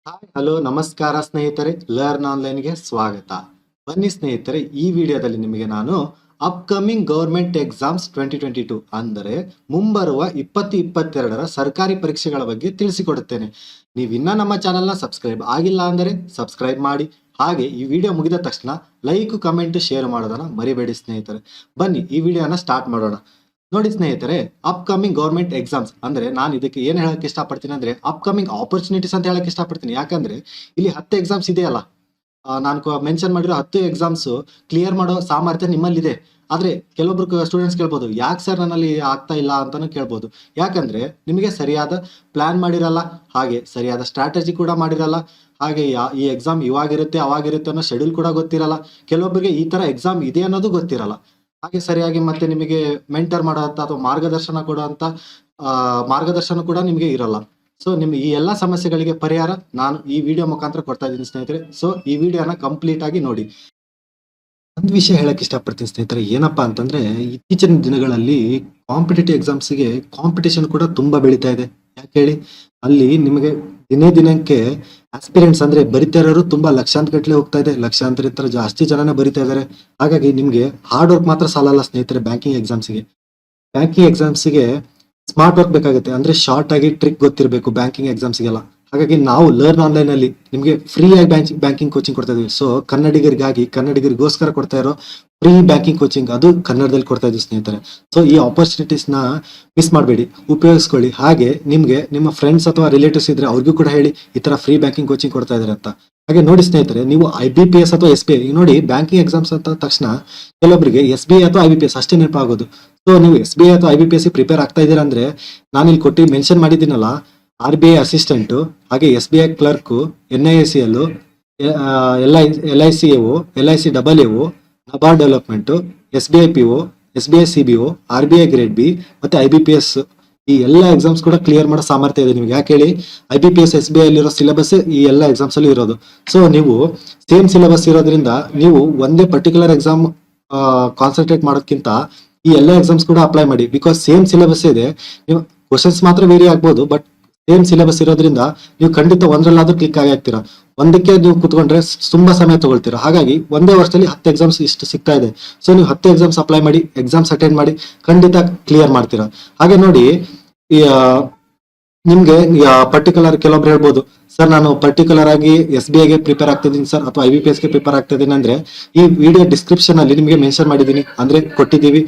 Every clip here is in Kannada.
ಹಾಯ್ ಹಲೋ ನಮಸ್ಕಾರ ಸ್ನೇಹಿತರೆ, ಲರ್ನ್ ಆನ್ಲೈನ್ಗೆ ಸ್ವಾಗತ. ಬನ್ನಿ ಸ್ನೇಹಿತರೆ, ಈ ವಿಡಿಯೋದಲ್ಲಿ ನಿಮಗೆ ನಾನು ಅಪ್ಕಮಿಂಗ್ ಗೌರ್ಮೆಂಟ್ ಎಕ್ಸಾಮ್ಸ್ 2022 ಅಂದರೆ ಮುಂಬರುವ 2022ರ ಸರ್ಕಾರಿ ಪರೀಕ್ಷೆಗಳ ಬಗ್ಗೆ ತಿಳಿಸಿಕೊಡುತ್ತೇನೆ. ನೀವಿನ್ನ ನಮ್ಮ ಚಾನೆಲ್ನ ಸಬ್ಸ್ಕ್ರೈಬ್ ಆಗಿಲ್ಲ ಅಂದರೆ ಸಬ್ಸ್ಕ್ರೈಬ್ ಮಾಡಿ. ಹಾಗೆ ಈ ವಿಡಿಯೋ ಮುಗಿದ ತಕ್ಷಣ ಲೈಕ್ ಕಮೆಂಟ್ ಶೇರ್ ಮಾಡೋದನ್ನ ಮರಿಬೇಡಿ ಸ್ನೇಹಿತರೆ. ಬನ್ನಿ ಈ ವಿಡಿಯೋನ ಸ್ಟಾರ್ಟ್ ಮಾಡೋಣ. ನೋಡಿ ಸ್ನೇಹಿತರೆ, ಅಪ್ಕಮಿಂಗ್ ಗೌರ್ಮೆಂಟ್ ಎಕ್ಸಾಮ್ಸ್ ಅಂದ್ರೆ ನಾನು ಇದಕ್ಕೆ ಏನು ಹೇಳಕ್ ಇಷ್ಟಪಡ್ತೀನಿ ಅಂದ್ರೆ ಅಪ್ಕಮಿಂಗ್ ಆಪರ್ಚುನಿಟೀಸ್ ಅಂತ ಹೇಳಕ್ ಇಷ್ಟಪಡ್ತೀನಿ. ಯಾಕಂದ್ರೆ ಇಲ್ಲಿ 10 ಎಕ್ಸಾಮ್ಸ್ ಇದೆಯಲ್ಲ, ನಾನು ಮೆನ್ಷನ್ ಮಾಡಿರೋ 10 ಎಕ್ಸಾಮ್ಸ್ ಕ್ಲಿಯರ್ ಮಾಡೋ ಸಾಮರ್ಥ್ಯ ನಿಮ್ಮಲ್ಲಿದೆ. ಆದ್ರೆ ಕೆಲವೊಬ್ರು ಸ್ಟೂಡೆಂಟ್ಸ್ ಕೇಳ್ಬೋದು, ಯಾಕೆ ಸರ್ ನನ್ನಲ್ಲಿ ಆಗ್ತಾ ಇಲ್ಲ ಅಂತಾನು ಕೇಳ್ಬೋದು. ಯಾಕಂದ್ರೆ ನಿಮಗೆ ಸರಿಯಾದ ಪ್ಲಾನ್ ಮಾಡಿರಲ್ಲ, ಹಾಗೆ ಸರಿಯಾದ ಸ್ಟ್ರಾಟಜಿ ಕೂಡ ಮಾಡಿರಲ್ಲ, ಹಾಗೆ ಈ ಎಕ್ಸಾಮ್ ಇವಾಗಿರುತ್ತೆ ಅವಾಗಿರುತ್ತೆ ಅನ್ನೋ ಶೆಡ್ಯೂಲ್ ಕೂಡ ಗೊತ್ತಿರಲ್ಲ. ಕೆಲವೊಬ್ಬರಿಗೆ ಈ ತರ ಎಕ್ಸಾಮ್ ಇದೆ ಅನ್ನೋದು ಗೊತ್ತಿರಲ್ಲ. ಹಾಗೆ ಸರಿಯಾಗಿ ಮತ್ತೆ ನಿಮಗೆ ಮೆಂಟರ್ ಮಾಡೋಂಥ ಅಥವಾ ಮಾರ್ಗದರ್ಶನ ಕೊಡುವಂತ ಮಾರ್ಗದರ್ಶನ ಕೂಡ ನಿಮಗೆ ಇರಲ್ಲ. ಸೊ ನಿಮ್ಗೆ ಈ ಎಲ್ಲಾ ಸಮಸ್ಯೆಗಳಿಗೆ ಪರಿಹಾರ ನಾನು ಈ ವಿಡಿಯೋ ಮುಖಾಂತರ ಕೊಡ್ತಾ ಇದ್ದೀನಿ ಸ್ನೇಹಿತರೆ. ಸೊ ಈ ವಿಡಿಯೋನ ಕಂಪ್ಲೀಟ್ ಆಗಿ ನೋಡಿ. ಒಂದು ವಿಷಯ ಹೇಳಕ್ ಇಷ್ಟಪಡ್ತೀನಿ ಸ್ನೇಹಿತರೆ, ಏನಪ್ಪಾ ಅಂತಂದ್ರೆ ಇತ್ತೀಚಿನ ದಿನಗಳಲ್ಲಿ ಕಾಂಪಿಟೇಟಿವ್ ಎಕ್ಸಾಮ್ಸ್ಗೆ ಕಾಂಪಿಟೇಷನ್ ಕೂಡ ತುಂಬಾ ಬೆಳೀತಾ ಇದೆ. ಯಾಕೆ ಹೇಳಿ, ಅಲ್ಲಿ ನಿಮಗೆ ದಿನೇ ದಿನಕ್ಕೆ ಆಸ್ಪಿರೆಂಟ್ಸ್ ಅಂದ್ರೆ ಬರಿತಾ ಇರೋರು ತುಂಬಾ ಲಕ್ಷಾಂತರ ಗಟ್ಟಲೆ ಹೋಗ್ತಾ ಇದೆ. ಲಕ್ಷಾಂತರ ಜಾಸ್ತಿ ಜನನೇ ಬರಿತಾ ಇದಾರೆ. ಹಾಗಾಗಿ ನಿಮ್ಗೆ ಹಾರ್ಡ್ ವರ್ಕ್ ಮಾತ್ರ ಸಾಲಲ್ಲ ಸ್ನೇಹಿತರೆ. ಬ್ಯಾಂಕಿಂಗ್ ಎಕ್ಸಾಮ್ಸ್ಗೆ ಸ್ಮಾರ್ಟ್ ವರ್ಕ್ ಬೇಕಾಗುತ್ತೆ. ಅಂದ್ರೆ ಶಾರ್ಟ್ ಆಗಿ ಟ್ರಿಕ್ ಗೊತ್ತಿರಬೇಕು ಬ್ಯಾಂಕಿಂಗ್ ಎಕ್ಸಾಮ್ಸ್ಗೆಲ್ಲ. ಹಾಗಾಗಿ ನಾವು ಲರ್ನ್ ಆನ್ಲೈನ್ ಅಲ್ಲಿ ನಿಮಗೆ ಫ್ರೀ ಆಗಿ ಬ್ಯಾಂಕಿಂಗ್ ಕೋಚಿಂಗ್ ಕೊಡ್ತಾ ಇದೀವಿ. ಸೊ ಕನ್ನಡಿಗರಿಗೋಸ್ಕರ ಕೊಡ್ತಾ ಇರೋ ಫ್ರೀ ಬ್ಯಾಂಕಿಂಗ್ ಕೋಚಿಂಗ್ ಅದು ಕನ್ನಡದಲ್ಲಿ ಕೊಡ್ತಾ ಇದೀವಿ ಸ್ನೇಹಿತರೆ. ಸೊ ಈ ಆಪರ್ಚುನಿಟೀಸ್ ನ ಮಿಸ್ ಮಾಡಬೇಡಿ, ಉಪಯೋಗಿಸ್ಕೊಳ್ಳಿ. ಹಾಗೆ ನಿಮ್ಗೆ ನಿಮ್ಮ ಫ್ರೆಂಡ್ಸ್ ಅಥವಾ ರಿಲೇಟಿವ್ಸ್ ಇದ್ರೆ ಅವ್ರಿಗೂ ಕೂಡ ಹೇಳಿ ಈ ತರ ಫ್ರೀ ಬ್ಯಾಂಕಿಂಗ್ ಕೋಚಿಂಗ್ ಕೊಡ್ತಾ ಇದಾರೆ ಅಂತ. ಹಾಗೆ ನೋಡಿ ಸ್ನೇಹಿತರೆ, ನೀವು IBPS ಅಥವಾ SBI ನೋಡಿ, ಬ್ಯಾಂಕಿಂಗ್ ಎಕ್ಸಾಮ್ಸ್ ಅಂತ ತಕ್ಷಣ ಕೆಲವೊಬ್ಬರಿಗೆ SBI ಅಥವಾ IBPS ಅಷ್ಟೇ ನೆನಪಾಗೋದು. ಸೊ ನೀವು SBI ಅಥವಾ IBPS ಪ್ರಿಪೇರ್ ಆಗ್ತಾ ಇದ್ದೀರಾ ಅಂದ್ರೆ ನಾನು ಇಲ್ಲಿ ಕೊಟ್ಟು ಮೆನ್ಷನ್ ಮಾಡಿದ್ದೀನಲ್ಲ, RBI ಅಸಿಸ್ಟೆಂಟ್, ಹಾಗೆ SBI clerk, NICL, LICAO, LICAO, NABARD development, SBI PO, SBI CBO, RBI grade B ಮತ್ತೆ IBPS, ಈ ಎಲ್ಲ ಎಕ್ಸಾಮ್ಸ್ ಕೂಡ ಕ್ಲಿಯರ್ ಮಾಡೋ ಸಾಮರ್ಥ್ಯ ಇದೆ ನಿಮ್ಗೆ. ಯಾಕೆ ಹೇಳಿ, IBPS SBI ಅಲ್ಲಿರೋ ಸಿಲೆಬಸ್ ಈ ಎಲ್ಲ ಎಕ್ಸಾಮ್ಸ್ ಅಲ್ಲಿ ಇರೋದು. ಸೊ ನೀವು ಸೇಮ್ ಸಿಲೆಬಸ್ ಇರೋದ್ರಿಂದ ನೀವು ಒಂದೇ ಪರ್ಟಿಕ್ಯುಲರ್ ಎಕ್ಸಾಮ್ ಕಾನ್ಸಂಟ್ರೇಟ್ ಮಾಡೋದಕ್ಕಿಂತ ಈ ಎಲ್ಲ ಎಕ್ಸಾಮ್ಸ್ ಕೂಡ ಅಪ್ಲೈ ಮಾಡಿ. ಬಿಕಾಸ್ ಸೇಮ್ ಸಿಲೆಬಸ್ ಇದೆ, ನೀವು ಕ್ವಶನ್ಸ್ ಮಾತ್ರ ವೇರಿ ಆಗ್ಬೋದು, ಬಟ್ ಸೇಮ್ ಸಿಲೆಬಸ್ ಇರೋದ್ರಿಂದ ನೀವು ಖಂಡಿತ ಒಂದ್ರಲ್ಲಾದ್ರೂ ಕ್ಲಿಕ್ ಆಗಿ ಆಗ್ತೀರಾ. ಒಂದಕ್ಕೆ ನೀವು ಕುತ್ಕೊಂಡ್ರೆ ತುಂಬಾ ಸಮಯ ತಗೊಳ್ತೀರಾ. ಹಾಗಾಗಿ ಒಂದೇ ವರ್ಷದಲ್ಲಿ 10 ಎಕ್ಸಾಮ್ಸ್ ಇಷ್ಟು ಸಿಗ್ತಾ ಇದೆ. ಸೊ ನೀವು 10 ಎಕ್ಸಾಮ್ಸ್ ಅಪ್ಲೈ ಮಾಡಿ, ಎಕ್ಸಾಮ್ಸ್ ಅಟೆಂಡ್ ಮಾಡಿ, ಖಂಡಿತ ಕ್ಲಿಯರ್ ಮಾಡ್ತೀರಾ. ಹಾಗೆ ನೋಡಿ, ಈ ನಿಮ್ಗೆ ಪರ್ಟಿಕ್ಯುಲರ್ ಕೆಲವೊಬ್ರು ಹೇಳ್ಬೋದು, ಸರ್ ನಾನು ಪರ್ಟಿಕ್ಯುಲರ್ ಆಗಿ SBI ಗೆ ಪ್ರಿಪೇರ್ ಆಗ್ತಿದ್ದೀನಿ ಸರ್, ಅಥವಾ IBPS ಗೆ ಪ್ರಿಪೇರ್ ಆಗ್ತಾ ಇದೀನಿ ಅಂದ್ರೆ ಈ ವಿಡಿಯೋ ಡಿಸ್ಕ್ರಿಪ್ಷನ್ ಅಲ್ಲಿ ನಿಮಗೆ ಮೆನ್ಷನ್ ಮಾಡಿದೀನಿ, ಅಂದ್ರೆ ಕೊಟ್ಟಿದ್ದೀವಿ.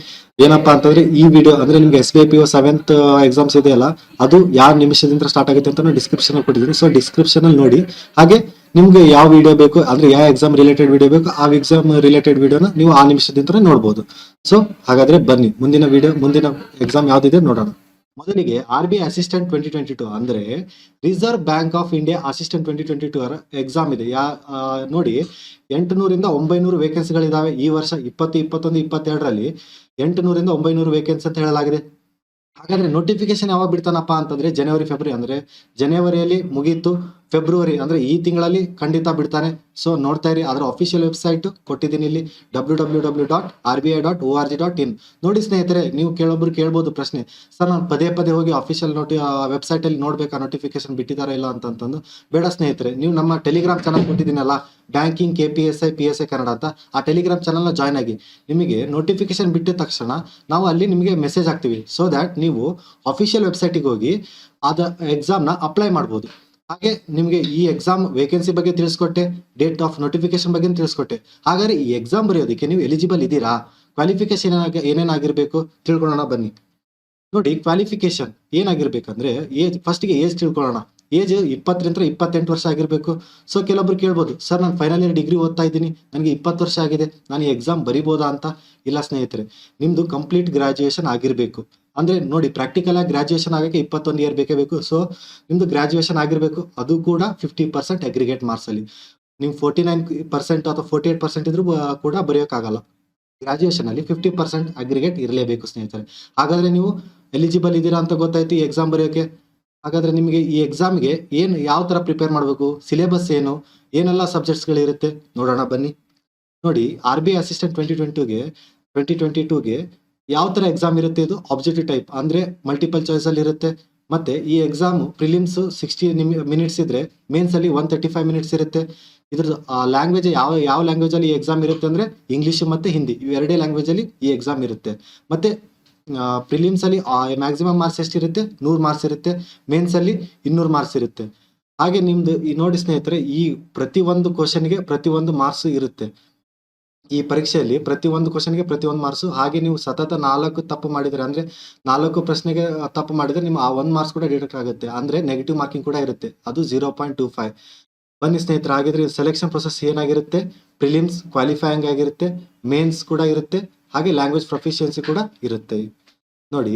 ಏನಪ್ಪಾ ಅಂತಂದ್ರೆ ಈ ವಿಡಿಯೋ ಅಂದ್ರೆ ನಿಮ್ಗೆ SBI PO 7th ಎಕ್ಸಾಮ್ಸ್ ಇದೆಯಲ್ಲ, ಅದು ಯಾವ ನಿಮಿಷದಿಂದ ಸ್ಟಾರ್ಟ್ ಆಗುತ್ತೆ ಅಂತ ಡಿಸ್ಕ್ರಿಪ್ಷನ್ ಅಲ್ಲಿ ಕೊಟ್ಟಿದ್ದೀನಿ. ಸೊ ಡಿಸ್ಕ್ರಿಪ್ಷನ್ ಅಲ್ಲಿ ನೋಡಿ. ಹಾಗೆ ನಿಮ್ಗೆ ಯಾವ ವಿಡಿಯೋ ಬೇಕು ಅಂದ್ರೆ ಯಾವ ಎಕ್ಸಾಮ್ ರಿಲೇಟೆಡ್ ವಿಡಿಯೋ ಬೇಕು, ಆ ಎಕ್ಸಾಮ್ ರಿಲೇಟೆಡ್ ವಿಡಿಯೋನ ನೀವು ಆ ನಿಮಿಷದಿಂದ ನೋಡ್ಬೋದು. ಸೊ ಹಾಗಾದ್ರೆ ಬನ್ನಿ ಮುಂದಿನ ಎಕ್ಸಾಮ್ ಯಾವ್ದಿದೆ ನೋಡೋಣ. ಮೊದಲಿಗೆ RBI ಅಸಿಸ್ಟೆಂಟ್ 2022 ಅಂದ್ರೆ reserve bank of India assistant 2022 exam ಇದೆ. ನೋಡಿ, 800 ರಿಂದ 900 ವೇಕೆನ್ಸಿಗಳಿದಾವೆ ಈ ವರ್ಷ 2021, 22ರಲ್ಲಿ 800 ರಿಂದ 900 ವೇಕೆನ್ಸಿ ಅಂತ ಹೇಳಲಾಗಿದೆ. ಹಾಗಾದ್ರೆ ನೋಟಿಫಿಕೇಶನ್ ಯಾವಾಗ ಬಿಡ್ತಾನಪ್ಪ ಅಂತಂದ್ರೆ ಜನವರಿ ಫೆಬ್ರವರಿ, ಅಂದ್ರೆ ಜನವರಿಯಲ್ಲಿ ಮುಗೀತು, ಫೆಬ್ರವರಿ ಅಂದ್ರೆ ಈ ತಿಂಗಳಲ್ಲಿ ಖಂಡಿತ ಬಿಡ್ತಾನೆ. ಸೊ ನೋಡ್ತಾ ಇರಿ, ಅದರ ಅಫಿಷಿಯಲ್ ವೆಬ್ಸೈಟ್ ಕೊಟ್ಟಿದ್ದೀನಿ ಇಲ್ಲಿ, www.rbi.org.in. ನೋಡಿ ಸ್ನೇಹಿತರೆ, ನೀವು ಕೆಲವೊಬ್ರು ಕೇಳ್ಬೋದು ಪ್ರಶ್ನೆ, ಸರ್ ನಾನು ಪದೇ ಪದೇ ಹೋಗಿ ಅಫಿಷಿಯಲ್ ವೆಬ್ಸೈಟ್ ಅಲ್ಲಿ ನೋಡ್ಬೇಕಾ ನೋಟಿಫಿಕೇಶನ್ ಬಿಟ್ಟಿದಾರ ಇಲ್ಲ ಅಂತಂದು. ಬೇಡ ಸ್ನೇಹಿತರೆ, ನೀವು ನಮ್ಮ ಟೆಲಿಗ್ರಾಮ್ ಚಾನಲ್ ಕೊಟ್ಟಿದ್ದೀನಲ್ಲ, ಬ್ಯಾಂಕಿಂಗ್ KPSI PSI ಕನ್ನಡ ಅಂತ, ಆ ಟೆಲಿಗ್ರಾಮ್ ಚಾನಲ್ ನ ಜಾಯ್ನ್ ಆಗಿ. ನಿಮಗೆ ನೋಟಿಫಿಕೇಶನ್ ಬಿಟ್ಟಿದ ತಕ್ಷಣ ನಾವು ಅಲ್ಲಿ ನಿಮಗೆ ಮೆಸೇಜ್ ಹಾಕ್ತಿವಿ. ಸೊ ದಟ್ ನೀವು ಅಫಿಷಿಯಲ್ ವೆಬ್ಸೈಟ್ಗೆ ಹೋಗಿ ಅದ ಎಕ್ಸಾಮ್ ನ ಅಪ್ಲೈ ಮಾಡ್ಬೋದು. ಹಾಗೆ ನಿಮಗೆ ಈ ಎಕ್ಸಾಮ್ ವೇಕೆನ್ಸಿ ಬಗ್ಗೆ ತಿಳಿಸ್ಕೊಟ್ಟೆ, ಡೇಟ್ ಆಫ್ ನೋಟಿಫಿಕೇಶನ್ ಬಗ್ಗೆ ತಿಳಿಸ್ಕೊಟ್ಟೆ. ಹಾಗಾದ್ರೆ ಈ ಎಕ್ಸಾಮ್ ಬರೆಯೋದಕ್ಕೆ ನೀವು ಎಲಿಜಿಬಲ್ ಇದ್ದೀರಾ, ಕ್ವಾಲಿಫಿಕೇಶನ್ ಏನೇನಾಗಿರ್ಬೇಕು ತಿಳ್ಕೊಳ್ಳೋಣ ಬನ್ನಿ. ನೋಡಿ, ಕ್ವಾಲಿಫಿಕೇಶನ್ ಏನಾಗಿರ್ಬೇಕಂದ್ರೆ ಫಸ್ಟ್ಗೆ ಏಜ್ ತಿಳ್ಕೊಳ್ಳೋಣ. ಏಜ್ 20 ರಿಂದ 28 ವರ್ಷ ಆಗಿರ್ಬೇಕು. ಸೊ ಕೆಲವೊಬ್ರು ಕೇಳ್ಬೋದು, ಸರ್ ನಾನು ಫೈನಲ್ ಇಯರ್ ಡಿಗ್ರಿ ಓದ್ತಾ ಇದ್ದೀನಿ, ನನಗೆ 20 ವರ್ಷ ಆಗಿದೆ, ನಾನು ಈ ಎಕ್ಸಾಮ್ ಬರಿಬೋದಾ ಅಂತ. ಇಲ್ಲ ಸ್ನೇಹಿತರೆ, ನಿಮ್ದು ಕಂಪ್ಲೀಟ್ ಗ್ರಾಜುಯೇಷನ್ ಆಗಿರ್ಬೇಕು. ಅಂದ್ರೆ ನೋಡಿ, ಪ್ರಾಕ್ಟಿಕಲ್ ಆಗಿ ಗ್ರಾಜುಯೇಷನ್ ಆಗಕ್ಕೆ 21 ಇಯರ್ ಬೇಕೇ ಬೇಕು. ಸೊ ನಿಮ್ದು ಗ್ರಾಜುಯೇಷನ್ ಆಗಿರ್ಬೇಕು, ಅದು ಕೂಡ 50% ಅಗ್ರಿಗೇಟ್ ಮಾರ್ಕ್ಸ್ ಅಲ್ಲಿ. ನೀವು 49% ಅಥವಾ 48% ಇದ್ರೂ ಕೂಡ ಬರೆಯೋಕ್ಕಾಗಲ್ಲ. ಗ್ರಾಜುಯೇಷನ್ ಅಲ್ಲಿ 50% ಅಗ್ರಿಗೇಟ್ ಇರಲೇಬೇಕು ಸ್ನೇಹಿತರೆ. ಹಾಗಾದ್ರೆ ನೀವು ಎಲಿಜಿಬಲ್ ಇದ್ದೀರಾ ಅಂತ ಗೊತ್ತಾಯ್ತು ಈ ಎಕ್ಸಾಮ್ ಬರೆಯೋಕೆ. ಹಾಗಾದ್ರೆ ನಿಮಗೆ ಈ ಎಕ್ಸಾಮ್ಗೆ ಯಾವ ತರ ಪ್ರಿಪೇರ್ ಮಾಡಬೇಕು, ಸಿಲೆಬಸ್ ಏನು, ಏನೆಲ್ಲ ಸಬ್ಜೆಕ್ಟ್ಸ್ ಗಳಿರುತ್ತೆ ನೋಡೋಣ ಬನ್ನಿ. ನೋಡಿ, RBI ಅಸಿಸ್ಟೆಂಟ್ 2022ಗೆ ಯಾವ ತರ ಎಕ್ಸಾಮ್ ಇರುತ್ತೆ, ಇದು ಆಬ್ಜೆಕ್ಟಿವ್ ಟೈಪ್ ಅಂದ್ರೆ ಮಲ್ಟಿಪಲ್ ಚಾಯ್ಸ್ ಅಲ್ಲಿ ಇರುತ್ತೆ. ಮತ್ತೆ ಈ ಎಕ್ಸಾಮ್ ಪ್ರಿಲಿಮ್ಸ್ 60 ಮಿನಿಟ್ಸ್ ಇದ್ರೆ ಮೇನ್ಸ್ ಅಲ್ಲಿ 135 ಮಿನಿಟ್ಸ್ ಇರುತ್ತೆ. ಇದ್ರ ಲ್ಯಾಂಗ್ವೇಜ್ ಯಾವ ಯಾವ ಲ್ಯಾಂಗ್ವೇಜ್ ಅಲ್ಲಿ ಈ ಎಕ್ಸಾಮ್ ಇರುತ್ತೆ ಅಂದ್ರೆ ಇಂಗ್ಲಿಷ್ ಮತ್ತೆ ಹಿಂದಿ, ಇವು ಎರಡೇ ಲ್ಯಾಂಗ್ವೇಜ್ ಅಲ್ಲಿ ಈ ಎಕ್ಸಾಮ್ ಇರುತ್ತೆ. ಮತ್ತೆ ಪ್ರಿಲಿಮ್ಸ್ ಅಲ್ಲಿ ಮ್ಯಾಕ್ಸಿಮಮ್ ಮಾರ್ಕ್ಸ್ ಎಷ್ಟಿರುತ್ತೆ? 100 ಮಾರ್ಕ್ಸ್ ಇರುತ್ತೆ. ಮೇನ್ಸ್ ಅಲ್ಲಿ 200 ಮಾರ್ಕ್ಸ್ ಇರುತ್ತೆ. ಹಾಗೆ ನಿಮ್ದು ಈ ನೋಡಿ ಸ್ನೇಹಿತರೆ, ಈ ಪ್ರತಿಯೊಂದು ಕ್ವಶನ್ಗೆ ಪ್ರತಿಯೊಂದು ಮಾರ್ಕ್ಸ್ ಇರುತ್ತೆ. ಈ ಪರೀಕ್ಷೆಯಲ್ಲಿ ಪ್ರತಿಯೊಂದು ಕ್ವಶನ್ಗೆ ಪ್ರತಿಯೊಂದು ಮಾರ್ಕ್ಸ್. ಹಾಗೆ ನೀವು ಸತತ 4 ತಪ್ಪು ಮಾಡಿದ್ರೆ ಅಂದ್ರೆ 4 ಪ್ರಶ್ನೆಗೆ ತಪ್ಪು ಮಾಡಿದ್ರೆ ನಿಮ್ಮ ಆ 1 ಮಾರ್ಕ್ಸ್ ಕೂಡ ಡಿಡಕ್ಟ್ ಆಗುತ್ತೆ. ಅಂದ್ರೆ ನೆಗೆಟಿವ್ ಮಾರ್ಕಿಂಗ್ ಕೂಡ ಇರುತ್ತೆ, ಅದು 0.25. ಬನ್ನಿ ಸ್ನೇಹಿತರೆ, ಹಾಗಿದ್ರೆ ಸೆಲೆಕ್ಷನ್ ಪ್ರೊಸೆಸ್ ಏನಾಗಿರುತ್ತೆ? ಪ್ರಿಲಿಮ್ಸ್ ಕ್ವಾಲಿಫೈಯಿಂಗ್ ಆಗಿರುತ್ತೆ, ಮೇನ್ಸ್ ಕೂಡ ಇರುತ್ತೆ, ಹಾಗೆ ಲ್ಯಾಂಗ್ವೇಜ್ ಪ್ರೊಫಿಷಿಯನ್ಸಿ ಕೂಡ ಇರುತ್ತೆ. ನೋಡಿ,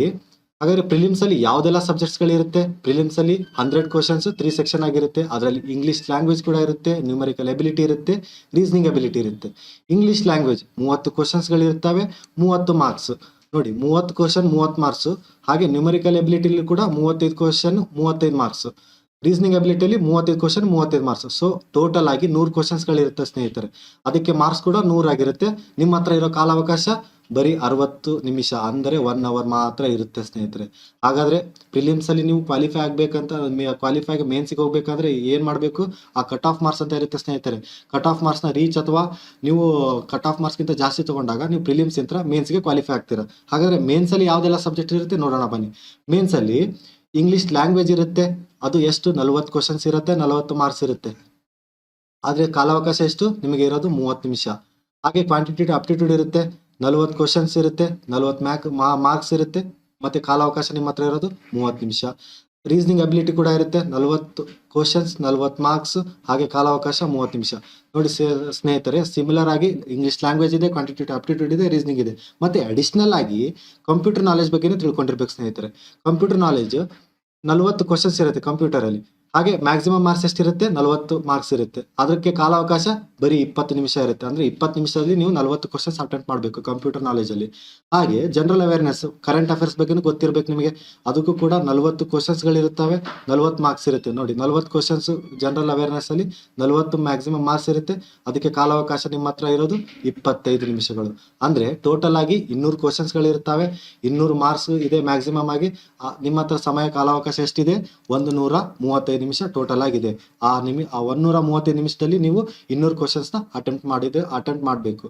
ಹಾಗಾದ್ರೆ ಪ್ರಿಲಿಮ್ಸ್ ಅಲ್ಲಿ ಯಾವ್ದೆಲ್ಲ ಸಬ್ಜೆಕ್ಟ್ಸ್ ಗಳಿರುತ್ತೆ? ಪ್ರಿಲಿಮ್ಸ್ ಅಲ್ಲಿ 100 ಕ್ವಶನ್ಸ್ 3 ಸೆಕ್ಷನ್ ಆಗಿರುತ್ತೆ. ಅದರಲ್ಲಿ ಇಂಗ್ಲಿಷ್ ಲ್ಯಾಂಗ್ವೇಜ್ ಕೂಡ ಇರುತ್ತೆ, ನ್ಯೂಮರಿಕಲ್ ಎಬಿಲಿಟಿ ಇರುತ್ತೆ, ರೀಸನಿಂಗ್ ಎಬಿಲಿಟಿ ಇರುತ್ತೆ. ಇಂಗ್ಲಿಷ್ ಲ್ಯಾಂಗ್ವೇಜ್ 30 ಕ್ವಶನ್ಸ್ ಗಳಿರ್ತವೆ, 30 ಮಾರ್ಕ್ಸ್. ನೋಡಿ, 30 ಕ್ವಶನ್ 30 ಮಾರ್ಕ್ಸ್. ಹಾಗೆ ನ್ಯೂಮರಿಕಲ್ ಎಬಿಲಿಟಿಲಿ ಕೂಡ 35 ಕ್ವಶನ್ 35 ಮಾರ್ಕ್ಸ್. ರೀಸನಿಂಗ್ ಎಬಿಲಿಟಿಯಲ್ಲಿ 35 ಕ್ವಶನ್ 35 ಮಾರ್ಕ್ಸ್. ಸೊ ಟೋಟಲ್ ಆಗಿ 100 ಕ್ವಶನ್ಸ್ ಗಳಿರುತ್ತೆ ಸ್ನೇಹಿತರೆ. ಅದಕ್ಕೆ ಮಾರ್ಕ್ಸ್ ಕೂಡ 100 ಆಗಿರುತ್ತೆ. ನಿಮ್ಮ ಹತ್ರ ಇರೋ ಕಾಲಾವಕಾಶ ಬರೀ 60 ನಿಮಿಷ, ಅಂದರೆ 1 ಅವರ್ ಮಾತ್ರ ಇರುತ್ತೆ ಸ್ನೇಹಿತರೆ. ಹಾಗಾದ್ರೆ ಪ್ರಿಲಿಮ್ಸ್ ಅಲ್ಲಿ ನೀವು ಕ್ವಾಲಿಫೈ ಆಗ್ಬೇಕಂತ, ಕ್ವಾಲಿಫೈ ಮೇನ್ಸ್ಗೆ ಹೋಗ್ಬೇಕಂದ್ರೆ ಏನ್ ಮಾಡ್ಬೇಕು? ಆ ಕಟ್ ಆಫ್ ಮಾರ್ಕ್ಸ್ ಅಂತ ಇರುತ್ತೆ ಸ್ನೇಹಿತರೆ. ಕಟ್ ಆಫ್ ಮಾರ್ಕ್ಸ್ ನ ರೀಚ್ ಅಥವಾ ನೀವು ಕಟ್ ಆಫ್ ಮಾರ್ಕ್ಸ್ ಗಿಂತ ಜಾಸ್ತಿ ತಗೊಂಡಾಗ ನೀವು ಪ್ರಿಲಿಮ್ಸ್ ಇಂತ್ರ ಮೇನ್ಸ್ಗೆ ಕ್ವಾಲಿಫೈ ಆಗ್ತೀರಾ. ಹಾಗಾದ್ರೆ ಮೇನ್ಸ್ ಅಲ್ಲಿ ಯಾವ್ದೆಲ್ಲ ಸಬ್ಜೆಕ್ಟ್ ಇರುತ್ತೆ ನೋಡೋಣ ಬನ್ನಿ. ಮೇನ್ಸ್ ಅಲ್ಲಿ ಇಂಗ್ಲಿಷ್ ಲ್ಯಾಂಗ್ವೇಜ್ ಇರುತ್ತೆ. ಅದು ಎಷ್ಟು? 40 ಕ್ವಶನ್ಸ್ ಇರುತ್ತೆ, 40 ಮಾರ್ಕ್ಸ್ ಇರುತ್ತೆ. ಆದ್ರೆ ಕಾಲಾವಕಾಶ ಎಷ್ಟು? ನಿಮಗೆ ಇರೋದು 30 ನಿಮಿಷ. ಹಾಗೆ ಕ್ವಾಂಟಿಟೇಟಿವ್ ಅಪ್ಟಿಟ್ಯೂಡ್ ಇರುತ್ತೆ, 40 ಕ್ವಶನ್ಸ್ ಇರುತ್ತೆ, 40 ಮಾರ್ಕ್ಸ್ ಇರುತ್ತೆ. ಮತ್ತೆ ಕಾಲಾವಕಾಶ ನಿಮ್ಮ ಹತ್ರ ಇರೋದು 30 ನಿಮಿಷ. ರೀಸನಿಂಗ್ ಅಬಿಲಿಟಿ ಕೂಡ ಇರುತ್ತೆ, 40 ಕ್ವಶನ್ಸ್ 40 ಮಾರ್ಕ್ಸ್, ಹಾಗೆ ಕಾಲಾವಕಾಶ 30 ನಿಮಿಷ. ನೋಡಿ ಸ್ನೇಹಿತರೆ, ಸಿಮಿಲರ್ ಆಗಿ ಇಂಗ್ಲಿಷ್ ಲ್ಯಾಂಗ್ವೇಜ್ ಇದೆ, ಕ್ವಾಂಟಿಟೇಟಿವ್ ಅಪ್ಟಿಟ್ಯೂಡ್ ಇದೆ, ರೀಸನಿಂಗ್ ಇದೆ. ಮತ್ತೆ ಅಡಿಷನಲ್ ಆಗಿ ಕಂಪ್ಯೂಟರ್ ನಾಲೆಜ್ ಬಗ್ಗೆನೂ ತಿಳ್ಕೊಂಡಿರ್ಬೇಕು ಸ್ನೇಹಿತರೆ. ಕಂಪ್ಯೂಟರ್ ನಾಲೆಜ್ 40 ಕ್ವಶನ್ಸ್ ಇರುತ್ತೆ ಕಂಪ್ಯೂಟರ್ ಅಲ್ಲಿ. ಹಾಗೆ ಮ್ಯಾಕ್ಸಿಮಮ್ ಮಾರ್ಕ್ಸ್ ಎಷ್ಟಿರುತ್ತೆ? 40 ಮಾರ್ಕ್ಸ್ ಇರುತ್ತೆ. ಅದಕ್ಕೆ ಕಾಲಾವಕಾಶ ಬರೀ 20 ನಿಮಿಷ ಇರುತ್ತೆ. ಅಂದ್ರೆ 20 ನಿಮಿಷದಲ್ಲಿ ನೀವು 40 ಕ್ವಶನ್ಸ್ ಅಟೆಂಪ್ಟ್ ಮಾಡಬೇಕು ಕಂಪ್ಯೂಟರ್ ನಾಲೆಜ್ ಅಲ್ಲಿ. ಹಾಗೆ ಜನರಲ್ ಅವೇರ್ನೆಸ್, ಕರೆಂಟ್ ಅಫೇರ್ಸ್ ಬಗ್ಗೆನೂ ಗೊತ್ತಿರಬೇಕು ನಿಮಗೆ. ಅದಕ್ಕೂ ಕೂಡ 40 ಕ್ವಶನ್ಸ್ ಗಳಿರುತ್ತವೆ, 40 ಮಾರ್ಕ್ಸ್ ಇರುತ್ತೆ. ನೋಡಿ, 40 ಕ್ವಶನ್ಸ್ ಜನರಲ್ ಅವೇರ್ನೆಸ್ ಅಲ್ಲಿ 40 ಮ್ಯಾಕ್ಸಿಮಮ್ ಮಾರ್ಕ್ಸ್ ಇರುತ್ತೆ. ಅದಕ್ಕೆ ಕಾಲಾವಕಾಶ ನಿಮ್ಮ ಹತ್ರ ಇರೋದು 25 ನಿಮಿಷಗಳು. ಅಂದ್ರೆ ಟೋಟಲ್ ಆಗಿ 200 ಕ್ವಶನ್ಸ್ ಗಳಿರ್ತವೆ, 200 ಮಾರ್ಕ್ಸ್ ಇದೆ ಮ್ಯಾಕ್ಸಿಮಮ್ ಆಗಿ. ನಿಮ್ಮ ಹತ್ರ ಸಮಯ ಕಾಲಾವಕಾಶ ಎಷ್ಟಿದೆ? 135 ನಿಮಿಷ ಟೋಟಲ್ ಆಗಿದೆ. ಆ 135 ನಿಮಿಷದಲ್ಲಿ ನೀವು 200 ಕ್ವಶನ್ಸ್ ನ ಅಟೆಂಪ್ಟ್ ಮಾಡಬೇಕು.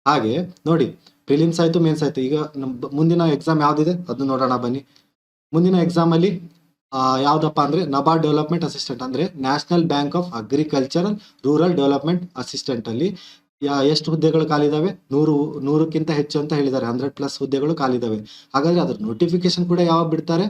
ಹಾಗೆ ನೋಡಿ, ಪ್ರಿಲಿಮ್ಸ್ ಆಯ್ತು, ಮೇನ್ಸ್ ಆಯ್ತು. ಈಗ ಮುಂದಿನ ಎಕ್ಸಾಮ್ ಯಾವ್ದಿದೆ ಅದನ್ನ ನೋಡೋಣ ಬನ್ನಿ. ಮುಂದಿನ ಎಕ್ಸಾಮ್ ಅಲ್ಲಿ ಯಾವ್ದಪ್ಪ ಅಂದ್ರೆ ನಬಾರ್ಡ್ ಡೆವಲಪ್ಮೆಂಟ್ ಅಸಿಸ್ಟೆಂಟ್, ಅಂದ್ರೆ national bank of agricultural rural development assistant ಅಲ್ಲಿ ಎಷ್ಟು ಹುದ್ದೆಗಳು ಖಾಲಿದಾವೆ? 100ಕ್ಕಿಂತ ಹೆಚ್ಚು ಅಂತ ಹೇಳಿದ್ದಾರೆ. 100+ ಹುದ್ದೆಗಳು ಖಾಲಿದಾವೆ. ಹಾಗಾದ್ರೆ ಅದ್ರ ನೋಟಿಫಿಕೇಶನ್ ಕೂಡ ಯಾವಾಗ ಬಿಡ್ತಾರೆ?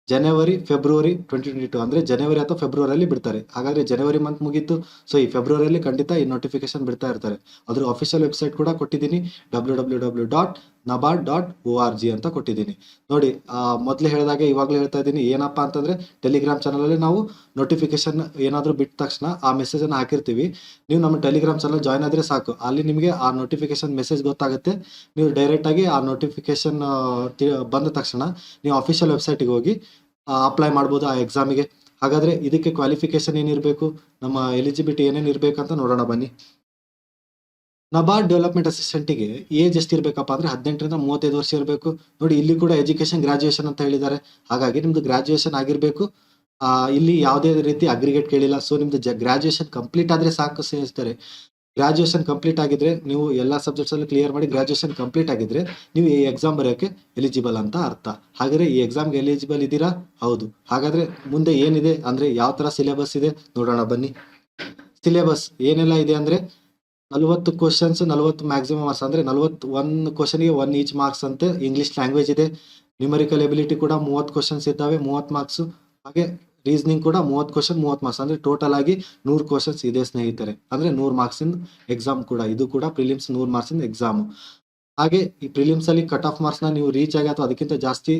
ಜನವರಿ ಫೆಬ್ರವರಿ 2022, ಅಂದ್ರೆ ಜನವರಿ ಅಥವಾ ಫೆಬ್ರವರಿಯಲ್ಲಿ ಬಿಡ್ತಾರೆ. ಹಾಗಾದ್ರೆ ಜನವರಿ ಮಂತ್ ಮುಗೀತು. ಸೊ ಈ ಫೆಬ್ರವರಿಯಲ್ಲಿ ಖಂಡಿತ ಈ ನೋಟಿಫಿಕೇಶನ್ ಬಿಡ್ತಾ ಇರ್ತಾರೆ. ಅದ್ರ ಅಫಿಷಿಯಲ್ ವೆಬ್ಸೈಟ್ ಕೂಡ ಕೊಟ್ಟಿದ್ದೀನಿ, www.nabard.org ಅಂತ ಕೊಟ್ಟಿದ್ದೀನಿ. ನೋಡಿ, ಮೊದಲೇ ಹೇಳಿದಾಗೆ ಇವಾಗಲೇ ಹೇಳ್ತಾ ಇದ್ದೀನಿ. ಏನಪ್ಪಾ ಅಂತಂದ್ರೆ ಟೆಲಿಗ್ರಾಮ್ ಚಾನಲ್ ಅಲ್ಲಿ ನಾವು ನೋಟಿಫಿಕೇಶನ್ ಏನಾದರೂ ಬಿಟ್ಟ ತಕ್ಷಣ ಆ ಮೆಸೇಜ್ ಅನ್ನು ಹಾಕಿರ್ತೀವಿ. ನೀವು ನಮ್ಮ ಟೆಲಿಗ್ರಾಮ್ ಚಾನಲ್ ಜಾಯ್ನ್ ಆದ್ರೆ ಸಾಕು, ಅಲ್ಲಿ ನಿಮಗೆ ಆ ನೋಟಿಫಿಕೇಶನ್ ಮೆಸೇಜ್ ಗೊತ್ತಾಗುತ್ತೆ. ನೀವು ಡೈರೆಕ್ಟ್ ಆಗಿ ಆ ನೋಟಿಫಿಕೇಶನ್ ಬಂದ ತಕ್ಷಣ ನೀವು ಅಫಿಷಿಯಲ್ ವೆಬ್ಸೈಟ್ಗೆ ಹೋಗಿ ಅಪ್ಲೈ ಮಾಡ್ಬೋದು ಆ ಎಕ್ಸಾಮಿಗೆ. ಹಾಗಾದ್ರೆ ಇದಕ್ಕೆ ಕ್ವಾಲಿಫಿಕೇಶನ್ ಏನಿರಬೇಕು, ನಮ್ಮ ಎಲಿಜಿಬಿಲಿಟಿ ಏನೇನು ಇರ್ಬೇಕಂತ ನೋಡೋಣ ಬನ್ನಿ. ನಬಾರ್ಡ್ ಡೆವಲಪ್ಮೆಂಟ್ ಅಸಿಸ್ಟೆಂಟಿಗೆ ಏಜ್ ಎಷ್ಟಿರ್ಬೇಕಪ್ಪ ಅಂದ್ರೆ 18ರಿಂದ 35 ವರ್ಷ ಇರಬೇಕು. ನೋಡಿ, ಇಲ್ಲಿ ಕೂಡ ಎಜುಕೇಶನ್ ಗ್ರಾಜುಯೇಷನ್ ಅಂತ ಹೇಳಿದ್ದಾರೆ. ಹಾಗಾಗಿ ನಿಮ್ದು ಗ್ರಾಜುಯೇಷನ್ ಆಗಿರ್ಬೇಕು. ಇಲ್ಲಿ ಯಾವುದೇ ರೀತಿ ಅಗ್ರಿಗೇಟ್ ಕೇಳಿಲ್ಲ. ಸೊ ನಿಮ್ದು ಗ್ರಾಜುಯೇಷನ್ ಕಂಪ್ಲೀಟ್ ಆದ್ರೆ ಸಾಕು ಸ್ನೇಹಿತರೆ. ಗ್ರಾಜುಯೇಷನ್ ಕಂಪ್ಲೀಟ್ ಆಗಿದ್ರೆ, ನೀವು ಎಲ್ಲ ಸಬ್ಜೆಕ್ಟ್ಸ್ ಅಲ್ಲಿ ಕ್ಲಿಯರ್ ಮಾಡಿ ಗ್ರಾಜುಯೇಷನ್ ಕಂಪ್ಲೀಟ್ ಆಗಿದ್ರೆ ನೀವು ಈ ಎಕ್ಸಾಮ್ ಬರೆಯೋಕೆ ಎಲಿಜಿಬಲ್ ಅಂತ ಅರ್ಥ. ಹಾಗಾದ್ರೆ ಈ ಎಕ್ಸಾಮ್ಗೆ ಎಲಿಜಿಬಲ್ ಇದ್ದೀರಾ? ಹೌದು. ಹಾಗಾದ್ರೆ ಮುಂದೆ ಏನಿದೆ ಅಂದ್ರೆ ಯಾವ ತರ ಸಿಲೆಬಸ್ ಇದೆ ನೋಡೋಣ ಬನ್ನಿ. ಸಿಲೆಬಸ್ ಏನೆಲ್ಲ ಇದೆ ಅಂದ್ರೆ 40 ಕ್ವಶನ್ಸ್ 40 ಮ್ಯಾಕ್ಸಿಮಮ್ ಮಾರ್ಕ್ಸ್, ಅಂದ್ರೆ 41 ಕ್ವಶನ್ಗೆ 1 ಈಚ್ ಮಾರ್ಕ್ಸ್ ಅಂತೆ. ಇಂಗ್ಲಿಷ್ ಲ್ಯಾಂಗ್ವೇಜ್ ಇದೆ, ನ್ಯೂಮರಿಕಲ್ ಎಬಿಲಿಟಿ ಕೂಡ 30 ಕ್ವಶನ್ಸ್ ಇದ್ದಾವೆ, 30 ಮಾರ್ಕ್ಸ್. ಹಾಗೆ ರೀಸನಿಂಗ್ ಕೂಡ 30 ಕ್ವಶನ್ 30 ಮಾರ್ಕ್ಸ್, ಅಂದ್ರೆ ಟೋಟಲ್ ಆಗಿ 100 ಕ್ವಶನ್ಸ್ ಇದೆ ಸ್ನೇಹಿತರೆ. ಅಂದ್ರೆ 100 ಮಾರ್ಕ್ಸ್ ಇಂದ ಎಕ್ಸಾಮ್ ಕೂಡ, ಇದು ಕೂಡ ಪ್ರಿಲಿಮ್ಸ್ 100 ಮಾರ್ಕ್ಸ್ ಇಂದ ಎಕ್ಸಾಮ್. ಹಾಗೆ ಈ ಪ್ರಿಲಿಮ್ಸ್ ಅಲ್ಲಿ ಕಟ್ ಆಫ್ ಮಾರ್ಕ್ಸ್ ನ ನೀವು ರೀಚ್ ಆಗಿ ಅಥವಾ ಅದಕ್ಕಿಂತ ಜಾಸ್ತಿ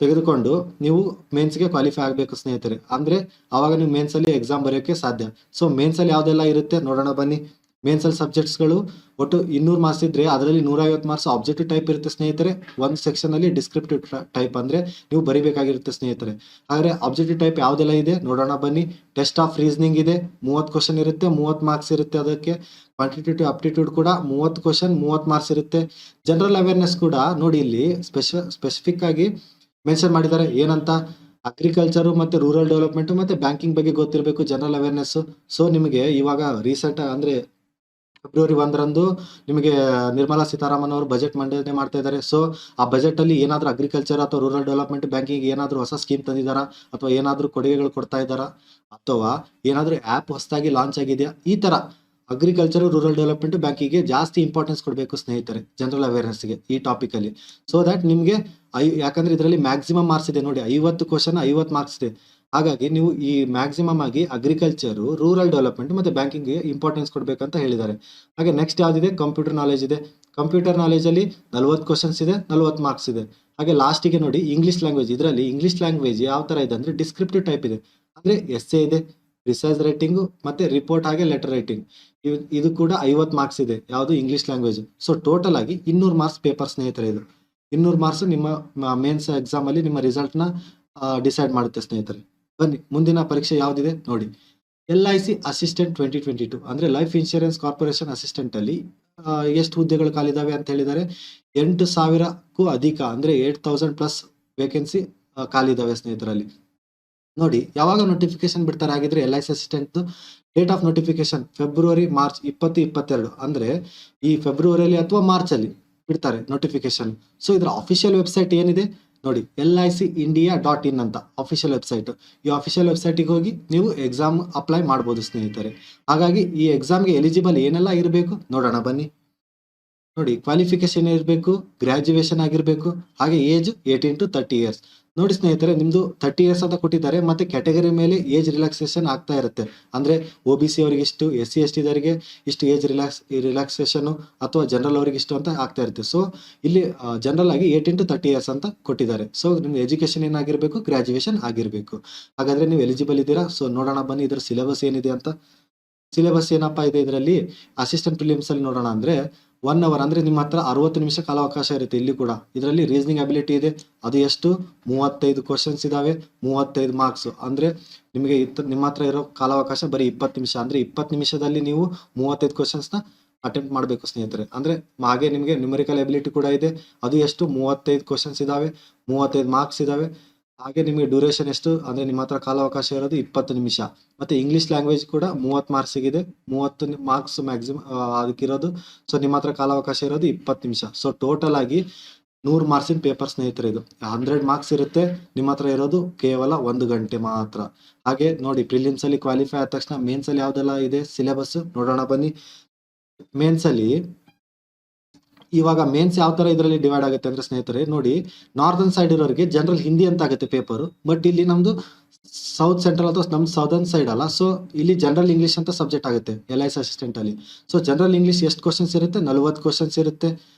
ತೆಗೆದುಕೊಂಡು ನೀವು ಮೇನ್ಸ್ಗೆ ಕ್ವಾಲಿಫೈ ಆಗಬೇಕು ಸ್ನೇಹಿತರೆ. ಅಂದ್ರೆ ಅವಾಗ ನೀವು ಮೇನ್ಸ್ ಅಲ್ಲಿ ಎಕ್ಸಾಮ್ ಬರೆಯೋಕೆ ಸಾಧ್ಯ. ಸೊ ಮೇನ್ಸ್ ಅಲ್ಲಿ ಯಾವ್ದೆಲ್ಲ ಇರುತ್ತೆ ನೋಡೋಣ ಬನ್ನಿ. ಮೇನ್ಸ್ ಅಲ್ಲಿ ಸಬ್ಜೆಕ್ಟ್ಸ್ಗಳು ಒಟ್ಟು 200 ಮಾರ್ಕ್ಸ್ ಇದ್ರೆ ಅದರಲ್ಲಿ 150 ಮಾರ್ಕ್ಸ್ ಆಬ್ಜೆಕ್ಟಿವ್ ಟೈಪ್ ಇರುತ್ತೆ ಸ್ನೇಹಿತರೆ. ಒಂದು ಸೆಕ್ಷನ್ ಅಲ್ಲಿ ಡಿಸ್ಕ್ರಿಪ್ಟಿವ್ ಟೈಪ್, ಅಂದ್ರೆ ನೀವು ಬರಿಬೇಕಾಗಿರುತ್ತೆ ಸ್ನೇಹಿತರೆ. ಹಾಗಾದ್ರೆ ಆಬ್ಜೆಕ್ಟಿವ್ ಟೈಪ್ ಯಾವ್ದೆಲ್ಲ ಇದೆ ನೋಡೋಣ ಬನ್ನಿ. ಟೆಸ್ಟ್ ಆಫ್ ರೀಸನಿಂಗ್ ಇದೆ, 30 ಕ್ವಶನ್ ಇರುತ್ತೆ, 30 ಮಾರ್ಕ್ಸ್ ಇರುತ್ತೆ. ಅದಕ್ಕೆ ಕ್ವಾಂಟಿಟೇಟಿವ್ ಅಪ್ಟಿಟ್ಯೂಡ್ ಕೂಡ 30 ಕ್ವಶನ್ 30 ಮಾರ್ಕ್ಸ್ ಇರುತ್ತೆ. ಜನರಲ್ ಅವೇರ್ನೆಸ್ ಕೂಡ ನೋಡಿ, ಇಲ್ಲಿ ಸ್ಪೆಸಿಫಿಕ್ ಆಗಿ ಮೆನ್ಷನ್ ಮಾಡಿದ್ದಾರೆ. ಏನಂತ? ಅಗ್ರಿಕಲ್ಚರು ಮತ್ತು ರೂರಲ್ ಡೆವಲಪ್ಮೆಂಟು ಮತ್ತು ಬ್ಯಾಂಕಿಂಗ್ ಬಗ್ಗೆ ಗೊತ್ತಿರಬೇಕು, ಜನರಲ್ ಅವೇರ್ನೆಸ್ಸು. ಸೊ ನಿಮಗೆ ಇವಾಗ ರೀಸೆಂಟ್ ಅಂದರೆ ಫೆಬ್ರವರಿ 1ರಂದು ನಿಮಗೆ ನಿರ್ಮಲಾ ಸೀತಾರಾಮನ್ ಅವರು ಬಜೆಟ್ ಮಂಡನೆ ಮಾಡ್ತಾ ಇದ್ದಾರೆ. ಸೊ ಆ ಬಜೆಟಲ್ಲಿ ಏನಾದರೂ ಅಗ್ರಿಕಲ್ಚರ್ ಅಥವಾ ರೂರಲ್ ಡೆವಲಪ್ಮೆಂಟ್ ಬ್ಯಾಂಕಿಂಗ್ ಏನಾದರೂ ಹೊಸ ಸ್ಕೀಮ್ ತಂದಿದ್ದಾರಾ, ಅಥವಾ ಏನಾದರೂ ಕೊಡುಗೆಗಳು ಕೊಡ್ತಾ ಇದ್ದಾರಾ, ಅಥವಾ ಏನಾದರೂ ಆ್ಯಪ್ ಹೊಸದಾಗಿ ಲಾಂಚ್ ಆಗಿದೆಯಾ, ಈ ಥರ ಅಗ್ರಿಕಲ್ಚರ್ ರೂರಲ್ ಡೆವಲಪ್ಮೆಂಟ್ ಬ್ಯಾಂಕಿಗೆ ಜಾಸ್ತಿ ಇಂಪಾರ್ಟೆನ್ಸ್ ಕೊಡಬೇಕು ಸ್ನೇಹಿತರೆ, ಜನರಲ್ ಅವೇರ್ನೆಸ್ಗೆ ಈ ಟಾಪಿಕಲ್ಲಿ. ಸೊ ದ್ಯಾಟ್ ನಿಮಗೆ ಯಾಕಂದರೆ ಇದರಲ್ಲಿ ಮ್ಯಾಕ್ಸಿಮಮ್ ಮಾರ್ಕ್ಸ್ ಇದೆ ನೋಡಿ, 50 ಕ್ವಶನ್ 50 ಮಾರ್ಕ್ಸ್ ಇದೆ. ಹಾಗಾಗಿ ನೀವು ಈ ಮ್ಯಾಕ್ಸಿಮಮ್ ಆಗಿ ಅಗ್ರಿಕಲ್ಚರು, ರೂರಲ್ ಡೆವಲಪ್ಮೆಂಟ್ ಮತ್ತು ಬ್ಯಾಂಕಿಂಗ್ಗೆ ಇಂಪಾರ್ಟೆನ್ಸ್ ಕೊಡಬೇಕಂತ ಹೇಳಿದ್ದಾರೆ. ಹಾಗೆ ನೆಕ್ಸ್ಟ್ ಯಾವುದಿದೆ, ಕಂಪ್ಯೂಟರ್ ನಾಲೆಜ್ ಇದೆ. ಕಂಪ್ಯೂಟರ್ ನಾಲೆಜಲ್ಲಿ 40 ಕ್ವಶನ್ಸ್ ಇದೆ, 40 ಮಾರ್ಕ್ಸ್ ಇದೆ. ಹಾಗೆ ಲಾಸ್ಟಿಗೆ ನೋಡಿ ಇಂಗ್ಲೀಷ್ ಲ್ಯಾಂಗ್ವೇಜ್. ಇದರಲ್ಲಿ ಇಂಗ್ಲೀಷ್ ಲ್ಯಾಂಗ್ವೇಜ್ ಯಾವ ಥರ ಇದೆ ಅಂದರೆ ಡಿಸ್ಕ್ರಿಪ್ಟಿವ್ ಟೈಪ್ ಇದೆ, ಅಂದರೆ ಎಸ್ಸೆ ಇದೆ, ರಿಸರ್ಚ್ ರೈಟಿಂಗು ಮತ್ತು ರಿಪೋರ್ಟ್, ಹಾಗೆ ಲೆಟರ್ ರೈಟಿಂಗ್. ಇದು ಕೂಡ 50 ಮಾರ್ಕ್ಸ್ ಇದೆ, ಯಾವುದು ಇಂಗ್ಲೀಷ್ ಲ್ಯಾಂಗ್ವೇಜ್. ಸೊ ಟೋಟಲ್ ಆಗಿ 200 ಮಾರ್ಕ್ಸ್ ಪೇಪರ್ ಸ್ನೇಹಿತರೆ. ಇದು 200 ಮಾರ್ಕ್ಸ್ ನಿಮ್ಮ ಮೇನ್ಸ್ ಎಕ್ಸಾಮಲ್ಲಿ ನಿಮ್ಮ ರಿಸಲ್ಟ್ನ ಡಿಸೈಡ್ ಮಾಡುತ್ತೆ ಸ್ನೇಹಿತರೆ. ಬನ್ನಿ ಮುಂದಿನ ಪರೀಕ್ಷೆ ಯಾವುದಿದೆ ನೋಡಿ. LIC ಅಸಿಸ್ಟೆಂಟ್ 2022 ಅಂದರೆ ಲೈಫ್ ಇನ್ಶೂರೆನ್ಸ್ ಕಾರ್ಪೊರೇಷನ್ ಅಸಿಸ್ಟೆಂಟಲ್ಲಿ ಎಷ್ಟು ಹುದ್ದೆಗಳು ಖಾಲಿದಾವೆ ಅಂತ ಹೇಳಿದ್ದಾರೆ. 8,000ಕ್ಕೂ ಅಧಿಕ ಅಂದರೆ 8,000+ ವೇಕೆನ್ಸಿ ಖಾಲಿದಾವೆ ಸ್ನೇಹಿತರಲ್ಲಿ. ನೋಡಿ ಯಾವಾಗ ನೋಟಿಫಿಕೇಶನ್ ಬಿಡ್ತಾರೆ ಆಗಿದ್ರೆ LIC assistant date of notification February March 2022 ಅಂದರೆ ಈ ಫೆಬ್ರವರಿಯಲ್ಲಿ ಅಥವಾ ಮಾರ್ಚಲ್ಲಿ ಬಿಡ್ತಾರೆ ನೋಟಿಫಿಕೇಶನ್. ಸೊ ಇದರ ಅಫಿಷಿಯಲ್ ವೆಬ್ಸೈಟ್ ಏನಿದೆ ನೋಡಿ, LICindia.in ಅಂತ ಅಫಿಷಿಯಲ್ ವೆಬ್ಸೈಟ್. ಈ ಅಫಿಷಿಯಲ್ ವೆಬ್ಸೈಟಿಗೆ ಹೋಗಿ ನೀವು ಎಕ್ಸಾಮ್ ಅಪ್ಲೈ ಮಾಡ್ಬೋದು ಸ್ನೇಹಿತರೆ. ಹಾಗಾಗಿ ಈ ಎಕ್ಸಾಮ್ಗೆ ಎಲಿಜಿಬಲ್ ಏನೆಲ್ಲ ಇರಬೇಕು ನೋಡೋಣ ಬನ್ನಿ. ನೋಡಿ ಕ್ವಾಲಿಫಿಕೇಶನ್ ಇರಬೇಕು, ಗ್ರ್ಯಾಜುಯೇಷನ್ ಆಗಿರಬೇಕು, ಹಾಗೆ ಏಜ್ 18 to 30 ಇಯರ್ಸ್. ನೋಡಿ ಸ್ನೇಹಿತರೆ, ನಿಮ್ಮದು 30 ಇಯರ್ಸ್ ಅಂತ ಕೊಟ್ಟಿದ್ದಾರೆ, ಮತ್ತು ಕ್ಯಾಟಗರಿ ಮೇಲೆ ಏಜ್ ರಿಲ್ಯಾಕ್ಸೇಷನ್ ಆಗ್ತಾ ಇರುತ್ತೆ. ಅಂದರೆ OBC ಅವರಿಗೆ ಇಷ್ಟು, SC ST ದವರಿಗೆ ಇಷ್ಟು ಏಜ್ ರಿಲ್ಯಾಕ್ಸೇಷನು, ಅಥವಾ ಜನರಲ್ ಅವರಿಗೆ ಇಷ್ಟು ಅಂತ ಆಗ್ತಾ ಇರುತ್ತೆ. ಸೊ ಇಲ್ಲಿ ಜನರಲ್ ಆಗಿ 18 to 30 ಇಯರ್ಸ್ ಅಂತ ಕೊಟ್ಟಿದ್ದಾರೆ. ಸೊ ನಿಮ್ಮ ಎಜುಕೇಷನ್ ಏನಾಗಿರಬೇಕು, ಗ್ರ್ಯಾಜುಯೇಷನ್ ಆಗಿರಬೇಕು. ಹಾಗಾದರೆ ನೀವು ಎಲಿಜಿಬಲ್ ಇದ್ದೀರಾ. ಸೊ ನೋಡೋಣ ಬನ್ನಿ ಇದರ ಸಿಲೆಬಸ್ ಏನಿದೆ ಅಂತ. ಸಿಲೆಬಸ್ ಏನಪ್ಪ ಇದೆ ಇದರಲ್ಲಿ, ಅಸಿಸ್ಟೆಂಟ್ ಪ್ರಿಲಿಮ್ಸಲ್ಲಿ ನೋಡೋಣ ಅಂದರೆ 1 ಅವರ್ ಅಂದರೆ ನಿಮ್ಮ ಹತ್ರ 60 ನಿಮಿಷ ಕಾಲಾವಕಾಶ ಇರುತ್ತೆ. ಇಲ್ಲಿ ಕೂಡ ಇದರಲ್ಲಿ ರೀಸನಿಂಗ್ ಅಬಿಲಿಟಿ ಇದೆ, ಅದು ಎಷ್ಟು 35 ಕ್ವಶನ್ಸ್ ಇದ್ದಾವೆ, 35 ಮಾರ್ಕ್ಸು. ಅಂದರೆ ನಿಮಗೆ ನಿಮ್ಮ ಹತ್ರ ಇರೋ ಕಾಲಾವಕಾಶ ಬರೀ 20 ನಿಮಿಷ. ಅಂದರೆ 20 ನಿಮಿಷದಲ್ಲಿ ನೀವು 35 ಕ್ವಶನ್ಸ್ನ ಅಟೆಂಪ್ಟ್ ಮಾಡಬೇಕು ಸ್ನೇಹಿತರೆ. ಅಂದರೆ ಹಾಗೆ ನಿಮಗೆ ನ್ಯೂಮರಿಕಲ್ ಎಬಿಲಿಟಿ ಕೂಡ ಇದೆ, ಅದು ಎಷ್ಟು 35 ಕ್ವಶನ್ಸ್ ಇದ್ದಾವೆ, 35 ಮಾರ್ಕ್ಸ್ ಇದ್ದಾವೆ. ಹಾಗೆ ನಿಮಗೆ ಡ್ಯೂರೇಷನ್ ಎಷ್ಟು ಅಂದರೆ ನಿಮ್ಮ ಹತ್ರ ಕಾಲಾವಕಾಶ ಇರೋದು 20 ನಿಮಿಷ. ಮತ್ತು ಇಂಗ್ಲೀಷ್ ಲ್ಯಾಂಗ್ವೇಜ್ ಕೂಡ 30 ಮಾರ್ಕ್ಸಿಗಿದೆ, 30 ಮಾರ್ಕ್ಸ್ ಮ್ಯಾಕ್ಸಿಮಮ್ ಅದಕ್ಕಿರೋದು. ಸೊ ನಿಮ್ಮ ಹತ್ರ ಕಾಲಾವಕಾಶ ಇರೋದು 20 ನಿಮಿಷ. ಸೊ ಟೋಟಲ್ ಆಗಿ 100 ಮಾರ್ಕ್ಸಿನ ಪೇಪರ್ ಸ್ನೇಹಿತರೆ. ಇದು 100 ಮಾರ್ಕ್ಸ್ ಇರುತ್ತೆ, ನಿಮ್ಮ ಹತ್ರ ಇರೋದು ಕೇವಲ 1 ಗಂಟೆ ಮಾತ್ರ. ಹಾಗೆ ನೋಡಿ ಪ್ರಿಲಿಮ್ಸಲ್ಲಿ ಕ್ವಾಲಿಫೈ ಆದ ತಕ್ಷಣ ಮೇನ್ಸಲ್ಲಿ ಯಾವುದೆಲ್ಲ ಇದೆ ಸಿಲೆಬಸ್ ನೋಡೋಣ ಬನ್ನಿ. ಮೇನ್ಸಲ್ಲಿ ಇವಾಗ ಮೇನ್ಸ್ ಯಾವ ಥರ ಇದರಲ್ಲಿ ಡಿವೈಡ್ ಆಗುತ್ತೆ ಅಂದರೆ ಸ್ನೇಹಿತರೆ ನೋಡಿ, ನಾರ್ದರ್ನ್ ಸೈಡ್ ಇರೋರಿಗೆ ಜನರಲ್ ಹಿಂದಿ ಅಂತ ಆಗುತ್ತೆ ಪೇಪರು. ಬಟ್ ಇಲ್ಲಿ ನಮ್ಮದು ಸೌತ್ ಸೆಂಟ್ರಲ್ ಅಥವಾ ನಮ್ಮ ಸೌದರ್ನ್ ಸೈಡ್ ಅಲ್ಲ. ಸೊ ಇಲ್ಲಿ ಜನರಲ್ ಇಂಗ್ಲೀಷ್ ಅಂತ ಸಬ್ಜೆಕ್ಟ್ ಆಗುತ್ತೆ LIC ಅಸಿಸ್ಟೆಂಟಲ್ಲಿ. ಸೊ ಜನರಲ್ ಇಂಗ್ಲೀಷ್ ಎಷ್ಟು ಕ್ವಶನ್ಸ್ ಇರುತ್ತೆ, 40 ಕ್ವಶನ್ಸ್ ಇರುತ್ತೆ.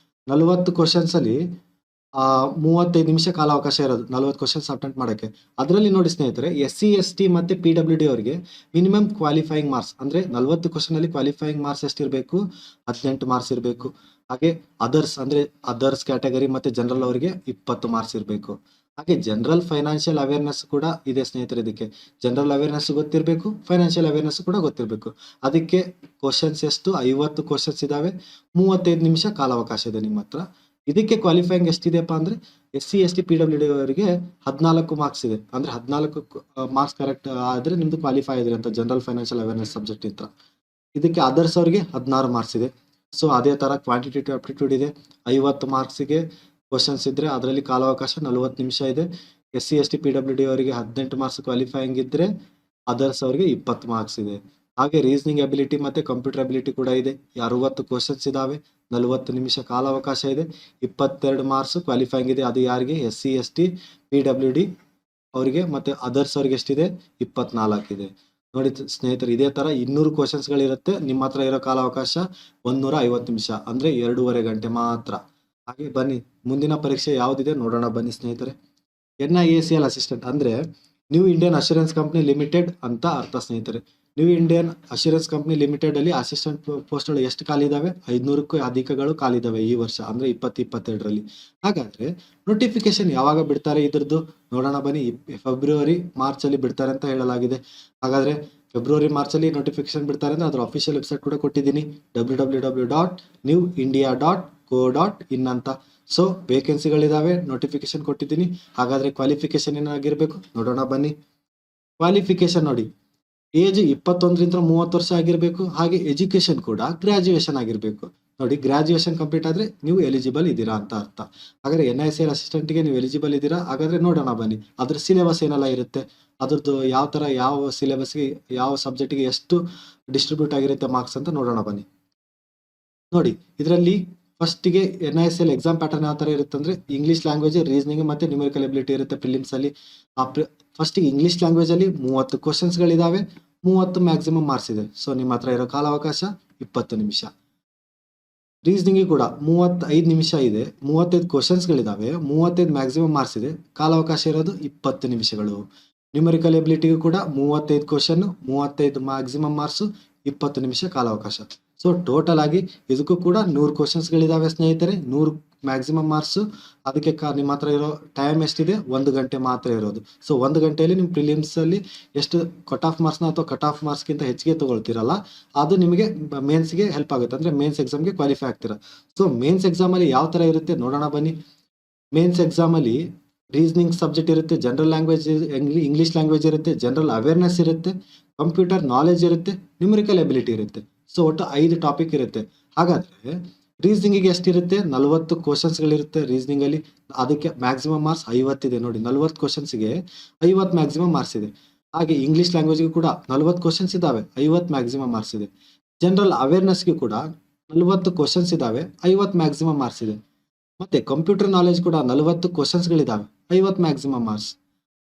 40 ಕ್ವಶನ್ಸಲ್ಲಿ 35 ನಿಮಿಷ ಕಾಲಾವಕಾಶ ಇರೋದು 40 ಕ್ವಶನ್ಸ್ ಅಟೆಂಪ್ಟ್ ಮಾಡೋಕ್ಕೆ. ಅದರಲ್ಲಿ ನೋಡಿ ಸ್ನೇಹಿತರೆ, SC ST ಮತ್ತು PWD ಅವರಿಗೆ ಮಿನಿಮಮ್ ಕ್ವಾಲಿಫೈಯಿಂಗ್ ಮಾರ್ಕ್ಸ್ ಅಂದರೆ 40 ಕ್ವಶನಲ್ಲಿ ಕ್ವಾಲಿಫೈಯಿಂಗ್ ಮಾರ್ಕ್ಸ್ ಎಷ್ಟಿರಬೇಕು, 18 ಮಾರ್ಕ್ಸ್ ಇರಬೇಕು. ಹಾಗೆ ಅದರ್ಸ್ ಅಂದರೆ ಅದರ್ಸ್ ಕ್ಯಾಟಗರಿ ಮತ್ತು ಜನರಲ್ ಅವರಿಗೆ 20 ಮಾರ್ಕ್ಸ್ ಇರಬೇಕು. ಹಾಗೆ ಜನರಲ್ ಫೈನಾನ್ಷಿಯಲ್ ಅವೇರ್ನೆಸ್ ಕೂಡ ಇದೆ ಸ್ನೇಹಿತರೆ. ಇದಕ್ಕೆ ಜನರಲ್ ಅವೇರ್ನೆಸ್ ಗೊತ್ತಿರಬೇಕು, ಫೈನಾನ್ಷಿಯಲ್ ಅವೇರ್ನೆಸ್ ಕೂಡ ಗೊತ್ತಿರಬೇಕು. ಅದಕ್ಕೆ ಕ್ವಶನ್ಸ್ ಎಷ್ಟು 50 ಕ್ವಶನ್ಸ್ ಇದ್ದಾವೆ, 35 ನಿಮಿಷ ಕಾಲಾವಕಾಶ ಇದೆ ನಿಮ್ಮ ಹತ್ರ. ಇದಕ್ಕೆ ಕ್ವಾಲಿಫೈಯಿಂಗ್ ಎಷ್ಟಿದೆಯಪ್ಪ ಅಂದರೆ SC ST PWD ಅವರಿಗೆ 14 ಮಾರ್ಕ್ಸ್ ಇದೆ. ಅಂದರೆ 14 ಮಾರ್ಕ್ಸ್ ಕರೆಕ್ಟ್ ಆದರೆ ನಿಮ್ಮದು ಕ್ವಾಲಿಫೈ ಇದೆ ಅಂತ ಜನರಲ್ ಫೈನಾನ್ಷಿಯಲ್ ಅವೇರ್ನೆಸ್ ಸಬ್ಜೆಕ್ಟ್ ಇತ್ತು. ಇದಕ್ಕೆ ಅದರ್ಸ್ ಅವರಿಗೆ 16 ಮಾರ್ಕ್ಸ್ ಇದೆ. ಸೊ ಅದೇ ಥರ ಕ್ವಾಂಟಿಟೇಟಿವ್ ಆಪ್ಟಿಟ್ಯೂಡ್ ಇದೆ, 50 ಮಾರ್ಕ್ಸಿಗೆ ಕ್ವಶನ್ಸ್ ಇದ್ದರೆ ಅದರಲ್ಲಿ ಕಾಲಾವಕಾಶ 40 ನಿಮಿಷ ಇದೆ. SC ST PWD ಅವರಿಗೆ 18 ಮಾರ್ಕ್ಸ್ ಕ್ವಾಲಿಫೈಯಿಂಗ್ ಇದ್ದರೆ ಅದರ್ಸ್ ಅವರಿಗೆ 20 ಮಾರ್ಕ್ಸ್ ಇದೆ. ಹಾಗೆ ರೀಸನಿಂಗ್ ಅಬಿಲಿಟಿ ಮತ್ತು ಕಂಪ್ಯೂಟರ್ ಅಬಿಲಿಟಿ ಕೂಡ ಇದೆ, 60 ಕ್ವಶನ್ಸ್ ಇದ್ದಾವೆ, 40 ನಿಮಿಷ ಕಾಲಾವಕಾಶ ಇದೆ, 22 ಮಾರ್ಕ್ಸ್ ಕ್ವಾಲಿಫೈಯಿಂಗ್ ಇದೆ. ಅದು ಯಾರಿಗೆ, SC ST PWD ಅವರಿಗೆ. ಮತ್ತು ಅದರ್ಸ್ ಅವ್ರಿಗೆ ಎಷ್ಟಿದೆ, 24 ಇದೆ. ನೋಡಿ ಸ್ನೇಹಿತರೆ, ಇದೇ ಥರ 200 ಕ್ವಶನ್ಸ್ಗಳಿರುತ್ತೆ. ನಿಮ್ಮ ಹತ್ರ ಇರೋ ಕಾಲಾವಕಾಶ 150 ನಿಮಿಷ ಅಂದರೆ 2.5 ಗಂಟೆ ಮಾತ್ರ. ಹಾಗೆ ಬನ್ನಿ ಮುಂದಿನ ಪರೀಕ್ಷೆ ಯಾವುದಿದೆ ನೋಡೋಣ ಬನ್ನಿ ಸ್ನೇಹಿತರೆ. NIACL ಅಸಿಸ್ಟೆಂಟ್ ಅಂದರೆ new Indian assurance company limited ಅಂತ ಅರ್ಥ ಸ್ನೇಹಿತರೆ. ನ್ಯೂ ಇಂಡಿಯನ್ ಅಶ್ಯೂರೆನ್ಸ್ ಕಂಪ್ನಿ ಲಿಮಿಟೆಡಲ್ಲಿ ಅಸಿಸ್ಟೆಂಟ್ ಪೋಸ್ಟ್ಗಳು ಎಷ್ಟು ಖಾಲಿ ಇದ್ದಾವೆ, 500ಕ್ಕೂ ಅಧಿಕಗಳು ಖಾಲಿ ಇದ್ದಾವೆ ಈ ವರ್ಷ ಅಂದರೆ 2022ರಲ್ಲಿ. ಹಾಗಾದರೆ ನೋಟಿಫಿಕೇಶನ್ ಯಾವಾಗ ಬಿಡ್ತಾರೆ ಇದ್ರದ್ದು ನೋಡೋಣ ಬನ್ನಿ. ಫೆಬ್ರವರಿ ಮಾರ್ಚಲ್ಲಿ ಬಿಡ್ತಾರೆ ಅಂತ ಹೇಳಲಾಗಿದೆ. ಹಾಗಾದರೆ ಫೆಬ್ರವರಿ ಮಾರ್ಚಲ್ಲಿ ನೋಟಿಫಿಕೇಶನ್ ಬಿಡ್ತಾರೆ ಅಂದರೆ ಅದರ ಅಫಿಷಿಯಲ್ ವೆಬ್ಸೈಟ್ ಕೂಡ ಕೊಟ್ಟಿದ್ದೀನಿ, www.newindia.co.in ಅಂತ. ಸೊ ವೇಕೆನ್ಸಿಗಳಿದಾವೆ, ನೋಟಿಫಿಕೇಶನ್ ಕೊಟ್ಟಿದ್ದೀನಿ. ಹಾಗಾದ್ರೆ ಕ್ವಾಲಿಫಿಕೇಶನ್ ಏನಾಗಿರ್ಬೇಕು ನೋಡೋಣ ಬನ್ನಿ. ಕ್ವಾಲಿಫಿಕೇಶನ್ ನೋಡಿ, ಏಜ್ 21ರಿಂದ 30 ವರ್ಷ ಆಗಿರಬೇಕು. ಹಾಗೆ ಎಜುಕೇಶನ್ ಕೂಡ ಗ್ರಾಜುಯೇಷನ್ ಆಗಿರಬೇಕು. ನೋಡಿ, ಗ್ರಾಜುಯೇಷನ್ ಕಂಪ್ಲೀಟ್ ಆದ್ರೆ ನೀವು ಎಲಿಜಿಬಲ್ ಇದ್ದೀರಾ ಅಂತ ಅರ್ಥ. ಹಾಗಾದ್ರೆ NICL ಅಸಿಸ್ಟೆಂಟ್ಗೆ ನೀವು ಎಲಿಜಿಬಲ್ ಇದ್ದೀರಾ? ಹಾಗಾದ್ರೆ ನೋಡೋಣ ಬನ್ನಿ, ಅದ್ರ ಸಿಲೆಬಸ್ ಏನೆಲ್ಲ ಇರುತ್ತೆ, ಅದ್ರದ್ದು ಯಾವ ತರ, ಯಾವ ಸಿಲೆಬಸ್ಗೆ, ಯಾವ ಸಬ್ಜೆಕ್ಟ್ಗೆ ಎಷ್ಟು ಡಿಸ್ಟ್ರಿಬ್ಯೂಟ್ ಆಗಿರುತ್ತೆ ಮಾರ್ಕ್ಸ್ ಅಂತ ನೋಡೋಣ ಬನ್ನಿ. ನೋಡಿ, ಇದರಲ್ಲಿ ಫಸ್ಟಿಗೆ NICL ಎಕ್ಸಾಮ್ ಪ್ಯಾಟರ್ನ್ ಯಾವ ತರ ಇರುತ್ತೆ ಅಂದ್ರೆ, ಇಂಗ್ಲಿಷ್ ಲ್ಯಾಂಗ್ವೇಜ್, ರೀಸನಿಂಗ್ ಮತ್ತೆ ನ್ಯೂಮೆರಿಕಲ್ ಎಬಿಲಿಟಿ ಇರುತ್ತೆ ಪ್ರಿಲಿಮ್ಸ್ ಅಲ್ಲಿ. ಫಸ್ಟಿಗೆ ಇಂಗ್ಲಿಷ್ ಲ್ಯಾಂಗ್ವೇಜ್ ಅಲ್ಲಿ 30 ಕ್ವಶನ್ಸ್ಗಳಿದಾವೆ, 30 ಮ್ಯಾಕ್ಸಿಮಮ್ ಮಾರ್ಕ್ಸ್ ಇದೆ. ಸೊ ನಿಮ್ಮ ಹತ್ರ ಇರೋ ಕಾಲಾವಕಾಶ 20 ನಿಮಿಷ. ರೀಸನಿಂಗ್ ಕೂಡ 35 ನಿಮಿಷ ಇದೆ, 35 ಕ್ವಶನ್ಸ್ಗಳಿದಾವೆ, 35 ಮ್ಯಾಕ್ಸಿಮಮ್ ಮಾರ್ಕ್ಸ್ ಇದೆ, ಕಾಲಾವಕಾಶ ಇರೋದು 20 ನಿಮಿಷಗಳು. ನ್ಯೂಮೆರಿಕಲ್ ಎಬಿಲಿಟಿಗೂ ಕೂಡ 35 ಕ್ವಶನ್, 35 ಮ್ಯಾಕ್ಸಿಮಮ್ ಮಾರ್ಕ್ಸ್, 20 ನಿಮಿಷ ಕಾಲಾವಕಾಶ. ಸೊ ಟೋಟಲ್ ಆಗಿ ಇದಕ್ಕೂ ಕೂಡ 100 ಕ್ವಶನ್ಸ್ಗಳಿದಾವೆ ಸ್ನೇಹಿತರೆ, 100 ಮ್ಯಾಕ್ಸಿಮಮ್ ಮಾರ್ಕ್ಸ್. ಅದಕ್ಕೆ ನಿಮ್ಮ ಹತ್ರ ಇರೋ ಟೈಮ್ ಎಷ್ಟಿದೆ, 1 ಗಂಟೆ ಮಾತ್ರ ಇರೋದು. ಸೊ 1 ಗಂಟೆಯಲ್ಲಿ ನಿಮ್ಮ ಪ್ರಿಲಿಮ್ಸ್ ಅಲ್ಲಿ ಎಷ್ಟು ಕಟ್ ಆಫ್ ಮಾರ್ಕ್ಸ್ನ ಅಥವಾ ಕಟ್ ಆಫ್ ಮಾರ್ಕ್ಸ್ಗಿಂತ ಹೆಚ್ಚಿಗೆ ತಗೊಳ್ತೀರಲ್ಲ, ಅದು ನಿಮಗೆ ಮೇನ್ಸ್ಗೆ ಹೆಲ್ಪ್ ಆಗುತ್ತೆ, ಅಂದ್ರೆ ಮೇನ್ಸ್ ಎಕ್ಸಾಮ್ಗೆ ಕ್ವಾಲಿಫೈ ಆಗ್ತೀರಾ. ಸೊ ಮೇನ್ಸ್ ಎಕ್ಸಾಮ್ ಅಲ್ಲಿ ಯಾವ ತರ ಇರುತ್ತೆ ನೋಡೋಣ ಬನ್ನಿ. ಮೇನ್ಸ್ ಎಕ್ಸಾಮ್ ಅಲ್ಲಿ ರೀಸನಿಂಗ್ ಸಬ್ಜೆಕ್ಟ್ ಇರುತ್ತೆ, ಜನರಲ್ ಲ್ಯಾಂಗ್ವೇಜ್, ಇಂಗ್ಲಿಷ್ ಲ್ಯಾಂಗ್ವೇಜ್ ಇರುತ್ತೆ, ಜನರಲ್ ಅವೇರ್ನೆಸ್ ಇರುತ್ತೆ, ಕಂಪ್ಯೂಟರ್ ನಾಲೆಜ್ ಇರುತ್ತೆ, ನ್ಯೂಮೆರಿಕಲ್ ಎಬಿಲಿಟಿ ಇರುತ್ತೆ. ಸೊ ಒಟ್ಟು 5 ಟಾಪಿಕ್ ಇರುತ್ತೆ. ಹಾಗಾದ್ರೆ ರೀಸನಿಂಗಿಗೆ ಎಷ್ಟಿರುತ್ತೆ, 40 ಕ್ವಶನ್ಸ್ಗಳಿರುತ್ತೆ ರೀಸನಿಂಗ್ ಅಲ್ಲಿ. ಅದಕ್ಕೆ ಮ್ಯಾಕ್ಸಿಮಮ್ ಮಾರ್ಕ್ಸ್ 50 ಇದೆ. ನೋಡಿ, 40 ಕ್ವಶನ್ಸ್ಗೆ 50 ಮ್ಯಾಕ್ಸಿಮಮ್ ಮಾರ್ಕ್ಸ್ ಇದೆ. ಹಾಗೆ ಇಂಗ್ಲಿಷ್ ಲ್ಯಾಂಗ್ವೇಜ್ಗೆ ಕೂಡ 40 ಕ್ವಶನ್ಸ್ ಇದಾವೆ, 50 ಮ್ಯಾಕ್ಸಿಮಮ್ ಮಾರ್ಕ್ಸ್ ಇದೆ. ಜನರಲ್ ಅವೇರ್ನೆಸ್ಗೆ ಕೂಡ 40 ಕ್ವಶನ್ಸ್ ಇದಾವೆ, 50 ಮ್ಯಾಕ್ಸಿಮಮ್ ಮಾರ್ಕ್ಸ್ ಇದೆ. ಮತ್ತೆ ಕಂಪ್ಯೂಟರ್ ನಾಲೆಜ್ ಕೂಡ 40 ಕ್ವಶನ್ಸ್ಗಳಿದಾವೆ, 50 ಮ್ಯಾಕ್ಸಿಮಮ್ ಮಾರ್ಕ್ಸ್.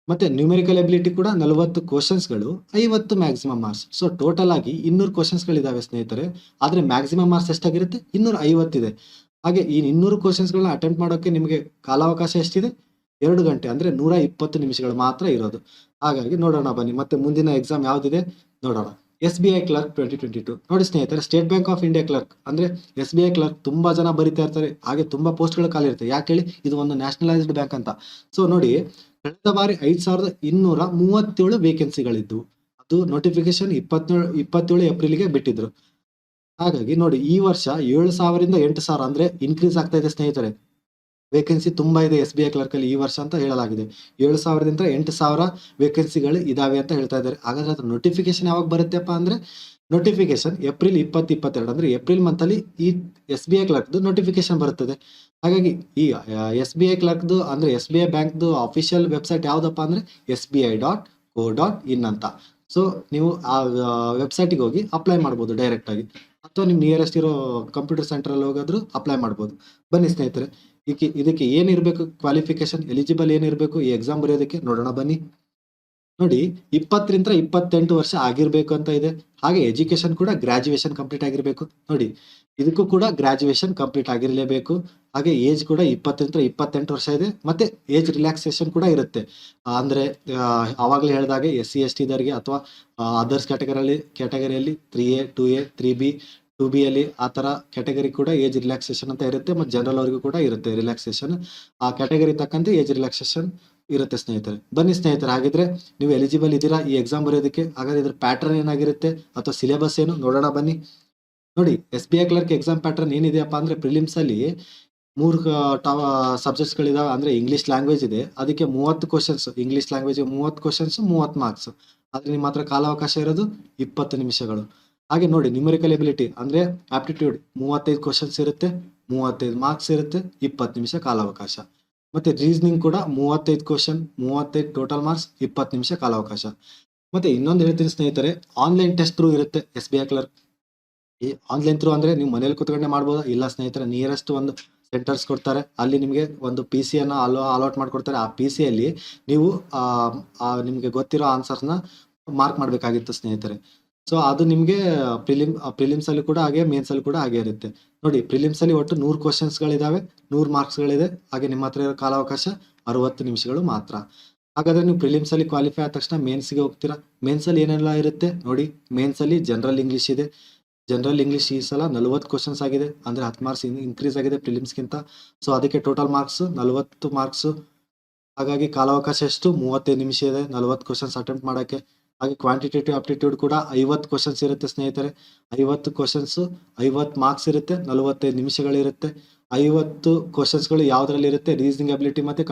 ಮತ್ತೆ ನ್ಯೂಮೆರಿಕಲ್ ಎಬಿಲಿಟಿ ಕೂಡ 40 ಕ್ವಶನ್ಸ್ಗಳು, 50 ಮ್ಯಾಕ್ಸಿಮಮ್ ಮಾರ್ಕ್ಸ್. ಸೊ ಟೋಟಲ್ ಆಗಿ 200 ಕ್ವಶನ್ಸ್ಗಳಿದಾವೆ ಸ್ನೇಹಿತರೆ. ಆದ್ರೆ ಮ್ಯಾಕ್ಸಿಮಮ್ ಮಾರ್ಕ್ಸ್ ಎಷ್ಟಾಗಿರುತ್ತೆ, 250 ಇದೆ. ಹಾಗೆ ಈ 200 ಕ್ವಶನ್ಸ್ಗಳನ್ನ ಅಟೆಂಪ್ಟ್ ಮಾಡೋಕೆ ನಿಮಗೆ ಕಾಲಾವಕಾಶ ಎಷ್ಟಿದೆ, 2 ಗಂಟೆ, ಅಂದ್ರೆ 120 ನಿಮಿಷಗಳು ಮಾತ್ರ ಇರೋದು. ಹಾಗಾಗಿ ನೋಡೋಣ ಬನ್ನಿ, ಮತ್ತೆ ಮುಂದಿನ ಎಕ್ಸಾಮ್ ಯಾವ್ದಿದೆ ನೋಡೋಣ. SBI clerk 2022. ನೋಡಿ ಸ್ನೇಹಿತರೆ, state bank of India clerk ಅಂದ್ರೆ SBI ಕ್ಲರ್ಕ್ ತುಂಬಾ ಜನ ಬರಿತಾ ಇರ್ತಾರೆ, ಹಾಗೆ ತುಂಬಾ ಪೋಸ್ಟ್ಗಳು ಖಾಲಿ ಇರುತ್ತೆ. ಯಾಕೆ ಹೇಳಿ, ಇದು ಒಂದು ನ್ಯಾಷನಲೈಸ್ಡ್ ಬ್ಯಾಂಕ್ ಅಂತ. ಸೊ ನೋಡಿ, ಕಳೆದ ಬಾರಿ 5237 ವೇಕೆನ್ಸಿಗಳಿದ್ದು, ಅದು ನೋಟಿಫಿಕೇಶನ್ 27 ಏಪ್ರಿಲ್ಗೆ ಬಿಟ್ಟಿದ್ರು. ಹಾಗಾಗಿ ನೋಡಿ, ಈ ವರ್ಷ 7,000ರಿಂದ 8,000 ಅಂದ್ರೆ ಇನ್ಕ್ರೀಸ್ ಆಗ್ತಾ ಇದೆ ಸ್ನೇಹಿತರೆ. ವೇಕೆನ್ಸಿ ತುಂಬಾ ಇದೆ SBI ಕ್ಲರ್ಕ್ ಅಲ್ಲಿ ಈ ವರ್ಷ ಅಂತ ಹೇಳಲಾಗಿದೆ. 7,000ದಿಂದ 8,000 ವೇಕೆನ್ಸಿಗಳು ಇದಾವೆ ಅಂತ ಹೇಳ್ತಾ ಇದ್ದಾರೆ. ಹಾಗಾದ್ರೆ ಅದ್ರ ನೋಟಿಫಿಕೇಶನ್ ಯಾವಾಗ ಬರುತ್ತೆಪ್ಪ ಅಂದ್ರೆ, ನೋಟಿಫಿಕೇಶನ್ ಏಪ್ರಿಲ್ 2022 ಅಂದ್ರೆ ಏಪ್ರಿಲ್ ಮಂತ್ ಅಲ್ಲಿ ಈ SBI ಕ್ಲರ್ಕ್ದು ನೋಟಿಫಿಕೇಶನ್ ಬರುತ್ತದೆ. ಹಾಗಾಗಿ ಈ SBI ಕ್ಲರ್ಕ್ದು ಅಂದ್ರೆ SBI ಬ್ಯಾಂಕ್ದು ಅಫಿಷಿಯಲ್ ವೆಬ್ಸೈಟ್ ಯಾವ್ದಪ್ಪ ಅಂದ್ರೆ sbi.co.in ಅಂತ. ಸೊ ನೀವು ಆ ವೆಬ್ಸೈಟಿಗೆ ಹೋಗಿ ಅಪ್ಲೈ ಮಾಡ್ಬೋದು ಡೈರೆಕ್ಟ್ ಆಗಿ, ಅಥವಾ ನಿಮ್ ನಿಯರೆಸ್ಟ್ ಇರೋ ಕಂಪ್ಯೂಟರ್ ಸೆಂಟರ್ ಅಲ್ಲಿ ಹೋಗಾದ್ರೂ ಅಪ್ಲೈ ಮಾಡ್ಬೋದು. ಬನ್ನಿ ಸ್ನೇಹಿತರೆ, ಇದಕ್ಕೆ ಏನಿರ್ಬೇಕು ಕ್ವಾಲಿಫಿಕೇಶನ್, ಎಲಿಜಿಬಲ್ ಏನಿರ್ಬೇಕು ಈ ಎಕ್ಸಾಮ್ ಬರೆಯೋದಕ್ಕೆ ನೋಡೋಣ ಬನ್ನಿ. ನೋಡಿ, 20ರಿಂದ 28 ವರ್ಷ ಆಗಿರ್ಬೇಕು ಅಂತ ಇದೆ. ಹಾಗೆ ಎಜುಕೇಶನ್ ಕೂಡ ಗ್ರಾಜುಯೇಷನ್ ಕಂಪ್ಲೀಟ್ ಆಗಿರ್ಬೇಕು. ನೋಡಿ, ಇದಕ್ಕೂ ಕೂಡ ಗ್ರಾಜುಯೇಷನ್ ಕಂಪ್ಲೀಟ್ ಆಗಿರಲೇಬೇಕು. ಹಾಗೆ ಏಜ್ ಕೂಡ 20ರಿಂದ 28 ವರ್ಷ ಇದೆ. ಮತ್ತೆ ಏಜ್ ರಿಲ್ಯಾಕ್ಸೇಷನ್ ಕೂಡ ಇರುತ್ತೆ. ಅಂದ್ರೆ ಆವಾಗಲೇ ಹೇಳಿದಾಗೆ SC ST ದವರಿಗೆ ಅಥವಾ others ಕ್ಯಾಟಗರಿಯಲ್ಲಿ 3A 2A 3B 2B ಅಲ್ಲಿ ಆ ತರ ಕ್ಯಾಟಗರಿ ಕೂಡ ಏಜ್ ರಿಲ್ಯಾಕ್ಸೇಷನ್ ಅಂತ ಇರುತ್ತೆ. ಮತ್ತೆ ಜನರಲ್ ಅವರಿಗೂ ಕೂಡ ಇರುತ್ತೆ ರಿಲ್ಯಾಕ್ಸೇಷನ್. ಆ ಕ್ಯಾಟಗರಿ ತಕ್ಕಂತೆ ಏಜ್ ರಿಲ್ಯಾಕ್ಸೇಷನ್ ಇರುತ್ತೆ ಸ್ನೇಹಿತರೆ. ಬನ್ನಿ ಸ್ನೇಹಿತರೆ, ಹಾಗಿದ್ರೆ ನೀವು ಎಲಿಜಿಬಲ್ ಇದ್ದೀರಾ ಈ ಎಕ್ಸಾಮ್ ಬರೆಯೋದಕ್ಕೆ? ಹಾಗಾದ್ರೆ ಇದ್ರ ಪ್ಯಾಟರ್ನ್ ಏನಾಗಿರುತ್ತೆ ಅಥವಾ ಸಿಲೆಬಸ್ ಏನು ನೋಡೋಣ ಬನ್ನಿ. ನೋಡಿ, SBI ಕ್ಲರ್ಕ್ ಎಕ್ಸಾಮ್ ಪ್ಯಾಟರ್ನ್ ಏನಿದೆಯಪ್ಪ ಅಂದ್ರೆ, ಪ್ರಿಲಿಮ್ಸ್ ಅಲ್ಲಿ 3 ಸಬ್ಜೆಕ್ಟ್ಸ್ ಗಳಿದಾವೆ. ಅಂದ್ರೆ ಇಂಗ್ಲಿಷ್ ಲ್ಯಾಂಗ್ವೇಜ್ ಇದೆ, ಅದಕ್ಕೆ 30 questions, English language 30 questions, 30 marks. ಆದ್ರೆ ನಿಮ್ಮ ಹತ್ರ ಕಾಲಾವಕಾಶ ಇರೋದು 20 ನಿಮಿಷಗಳು. ಹಾಗೆ ನೋಡಿ, ನ್ಯೂಮೆರಿಕಲ್ ಎಬಿಲಿಟಿ ಅಂದ್ರೆ ಆಪ್ಟಿಟ್ಯೂಡ್ 35 ಕ್ವಶನ್ಸ್ ಇರುತ್ತೆ, 35 ಮಾರ್ಕ್ಸ್ ಇರುತ್ತೆ, 20 ನಿಮಿಷ ಕಾಲಾವಕಾಶ. ಮತ್ತೆ ರೀಸನಿಂಗ್ ಕೂಡ 35 ಕ್ವಶನ್, 35 ಟೋಟಲ್ ಮಾರ್ಕ್ಸ್, 20 ನಿಮಿಷ ಕಾಲಾವಕಾಶ. ಮತ್ತೆ ಇನ್ನೊಂದು ಹೇಳ್ತೀನಿ ಸ್ನೇಹಿತರೆ, ಆನ್ಲೈನ್ ಟೆಸ್ಟ್ ಥ್ರೂ ಇರುತ್ತೆ SBI ಕ್ಲರ್ಕ್. ಈ ಆನ್ಲೈನ್ ಥ್ರೂ ಅಂದ್ರೆ ನೀವು ಮನೇಲಿ ಕೂತ್ಕೊಂಡೆ ಮಾಡ್ಬೋದಾ? ಇಲ್ಲ ಸ್ನೇಹಿತರೆ, ನಿಯರೆಸ್ಟ್ ಒಂದು ಸೆಂಟರ್ಸ್ ಕೊಡ್ತಾರೆ, ಅಲ್ಲಿ ನಿಮಗೆ ಒಂದು PC ಅನ್ನ ಅಲಾಟ್ ಮಾಡ್ಕೊಡ್ತಾರೆ. ಆ PC ಅಲ್ಲಿ ನೀವು ನಿಮ್ಗೆ ಗೊತ್ತಿರೋ ಆನ್ಸರ್ಸ್ನ ಮಾರ್ಕ್ ಮಾಡ್ಬೇಕಾಗಿತ್ತು ಸ್ನೇಹಿತರೆ. ಸೊ ಅದು ನಿಮ್ಗೆ ಪ್ರಿಲಿಮ್ಸ್ ಅಲ್ಲಿ ಕೂಡ ಹಾಗೆ, ಮೇನ್ಸ್ ಅಲ್ಲಿ ಕೂಡ ಹಾಗೆ ಇರುತ್ತೆ. ನೋಡಿ, ಪ್ರಿಲಿಮ್ಸ್ ಅಲ್ಲಿ ಒಟ್ಟು 100 ಕ್ವಶನ್ಸ್ಗಳಿದಾವೆ, 100 ಮಾರ್ಕ್ಸ್ಗಳಿದೆ. ಹಾಗೆ ನಿಮ್ಮ ಹತ್ರ ಇರೋ ಕಾಲಾವಕಾಶ 60 ನಿಮಿಷಗಳು ಮಾತ್ರ. ಹಾಗಾದ್ರೆ ನೀವು ಪ್ರಿಲಿಮ್ಸ್ ಅಲ್ಲಿ ಕ್ವಾಲಿಫೈ ಆದ ತಕ್ಷಣ ಮೇನ್ಸ್ಗೆ ಹೋಗ್ತೀರಾ. ಮೇನ್ಸ್ ಅಲ್ಲಿ ಏನೆಲ್ಲ ಇರುತ್ತೆ ನೋಡಿ, ಮೇನ್ಸ್ ಅಲ್ಲಿ ಜನರಲ್ ಇಂಗ್ಲಿಷ್ ಇದೆ. ಜನರಲ್ ಇಂಗ್ಲಿಷ್ ಈ ಸಲ 40 ಕ್ವಶನ್ಸ್ ಆಗಿದೆ, ಅಂದ್ರೆ 10 ಮಾರ್ಕ್ಸ್ ಇನ್ಕ್ರೀಸ್ ಆಗಿದೆ ಪ್ರಿಲಿಮ್ಸ್ಗಿಂತ. ಸೊ ಅದಕ್ಕೆ ಟೋಟಲ್ ಮಾರ್ಕ್ಸ್ 40 ಮಾರ್ಕ್ಸ್. ಹಾಗಾಗಿ ಕಾಲಾವಕಾಶ ಎಷ್ಟು, 35 ನಿಮಿಷ ಇದೆ 40 ಕ್ವಶನ್ಸ್ ಅಟೆಂಪ್ಟ್ ಮಾಡಕ್ಕೆ. ಹಾಗೆ ಕ್ವಾಂಟಿಟೇಟಿವ್ ಆಪ್ಟಿಟ್ಯೂಡ್ ಕೂಡ 50 ಕ್ವಶನ್ಸ್ ಇರುತ್ತೆ ಸ್ನೇಹಿತರೆ. 50 ಕ್ವಶನ್ಸ್, 50 ಮಾರ್ಕ್ಸ್ ಇರುತ್ತೆ, 45 ನಿಮಿಷಗಳಿರುತ್ತೆ. 50 ಕ್ವಶನ್ಸ್ಗಳು ಯಾವುದರಲ್ಲಿ ಇರುತ್ತೆ, ರೀಸನಿಂಗ್ ಅಬಿಲಿಟಿ ಮತ್ತು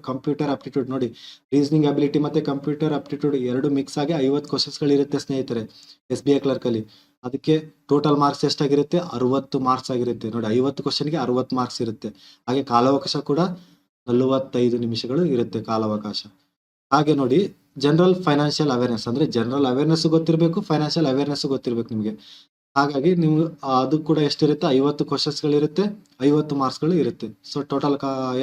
ಕಂಪ್ಯೂಟರ್ ಅಪ್ಟಿಟ್ಯೂಡ್. ನೋಡಿ, ರೀಸನಿಂಗ್ ಅಬಿಲಿಟಿ ಮತ್ತು ಕಂಪ್ಯೂಟರ್ ಅಪ್ಟಿಟ್ಯೂಡ್ ಎರಡು ಮಿಕ್ಸ್ ಆಗಿ 50 ಕ್ವಶನ್ಸ್ಗಳು ಇರುತ್ತೆ ಸ್ನೇಹಿತರೆ ಎಸ್ ಬಿ ಐ ಕ್ಲರ್ಕಲ್ಲಿ. ಅದಕ್ಕೆ ಟೋಟಲ್ ಮಾರ್ಕ್ಸ್ ಎಷ್ಟಾಗಿರುತ್ತೆ, 60 ಮಾರ್ಕ್ಸ್ ಆಗಿರುತ್ತೆ. ನೋಡಿ, 50 ಕ್ವಶನ್ಗೆ 60 ಮಾರ್ಕ್ಸ್ ಇರುತ್ತೆ. ಹಾಗೆ ಕಾಲಾವಕಾಶ ಕೂಡ 45 ನಿಮಿಷಗಳು ಇರುತ್ತೆ ಕಾಲಾವಕಾಶ. ಹಾಗೆ ನೋಡಿ, ಜನರಲ್ ಫೈನಾನ್ಷಿಯಲ್ ಅವೇರ್ನೆಸ್ ಅಂದರೆ ಜನರಲ್ ಅವೇರ್ನೆಸ್ ಗೊತ್ತಿರಬೇಕು, ಫೈನಾನ್ಷಿಯಲ್ ಅವೇರ್ನೆಸ್ ಗೊತ್ತಿರಬೇಕು ನಿಮಗೆ. ಹಾಗಾಗಿ ನೀವು ಅದು ಕೂಡ ಎಷ್ಟಿರುತ್ತೆ, 50 ಕ್ವಶನ್ಸ್ಗಳಿರುತ್ತೆ, 50 ಮಾರ್ಕ್ಸ್ಗಳು ಇರುತ್ತೆ. ಸೊ ಟೋಟಲ್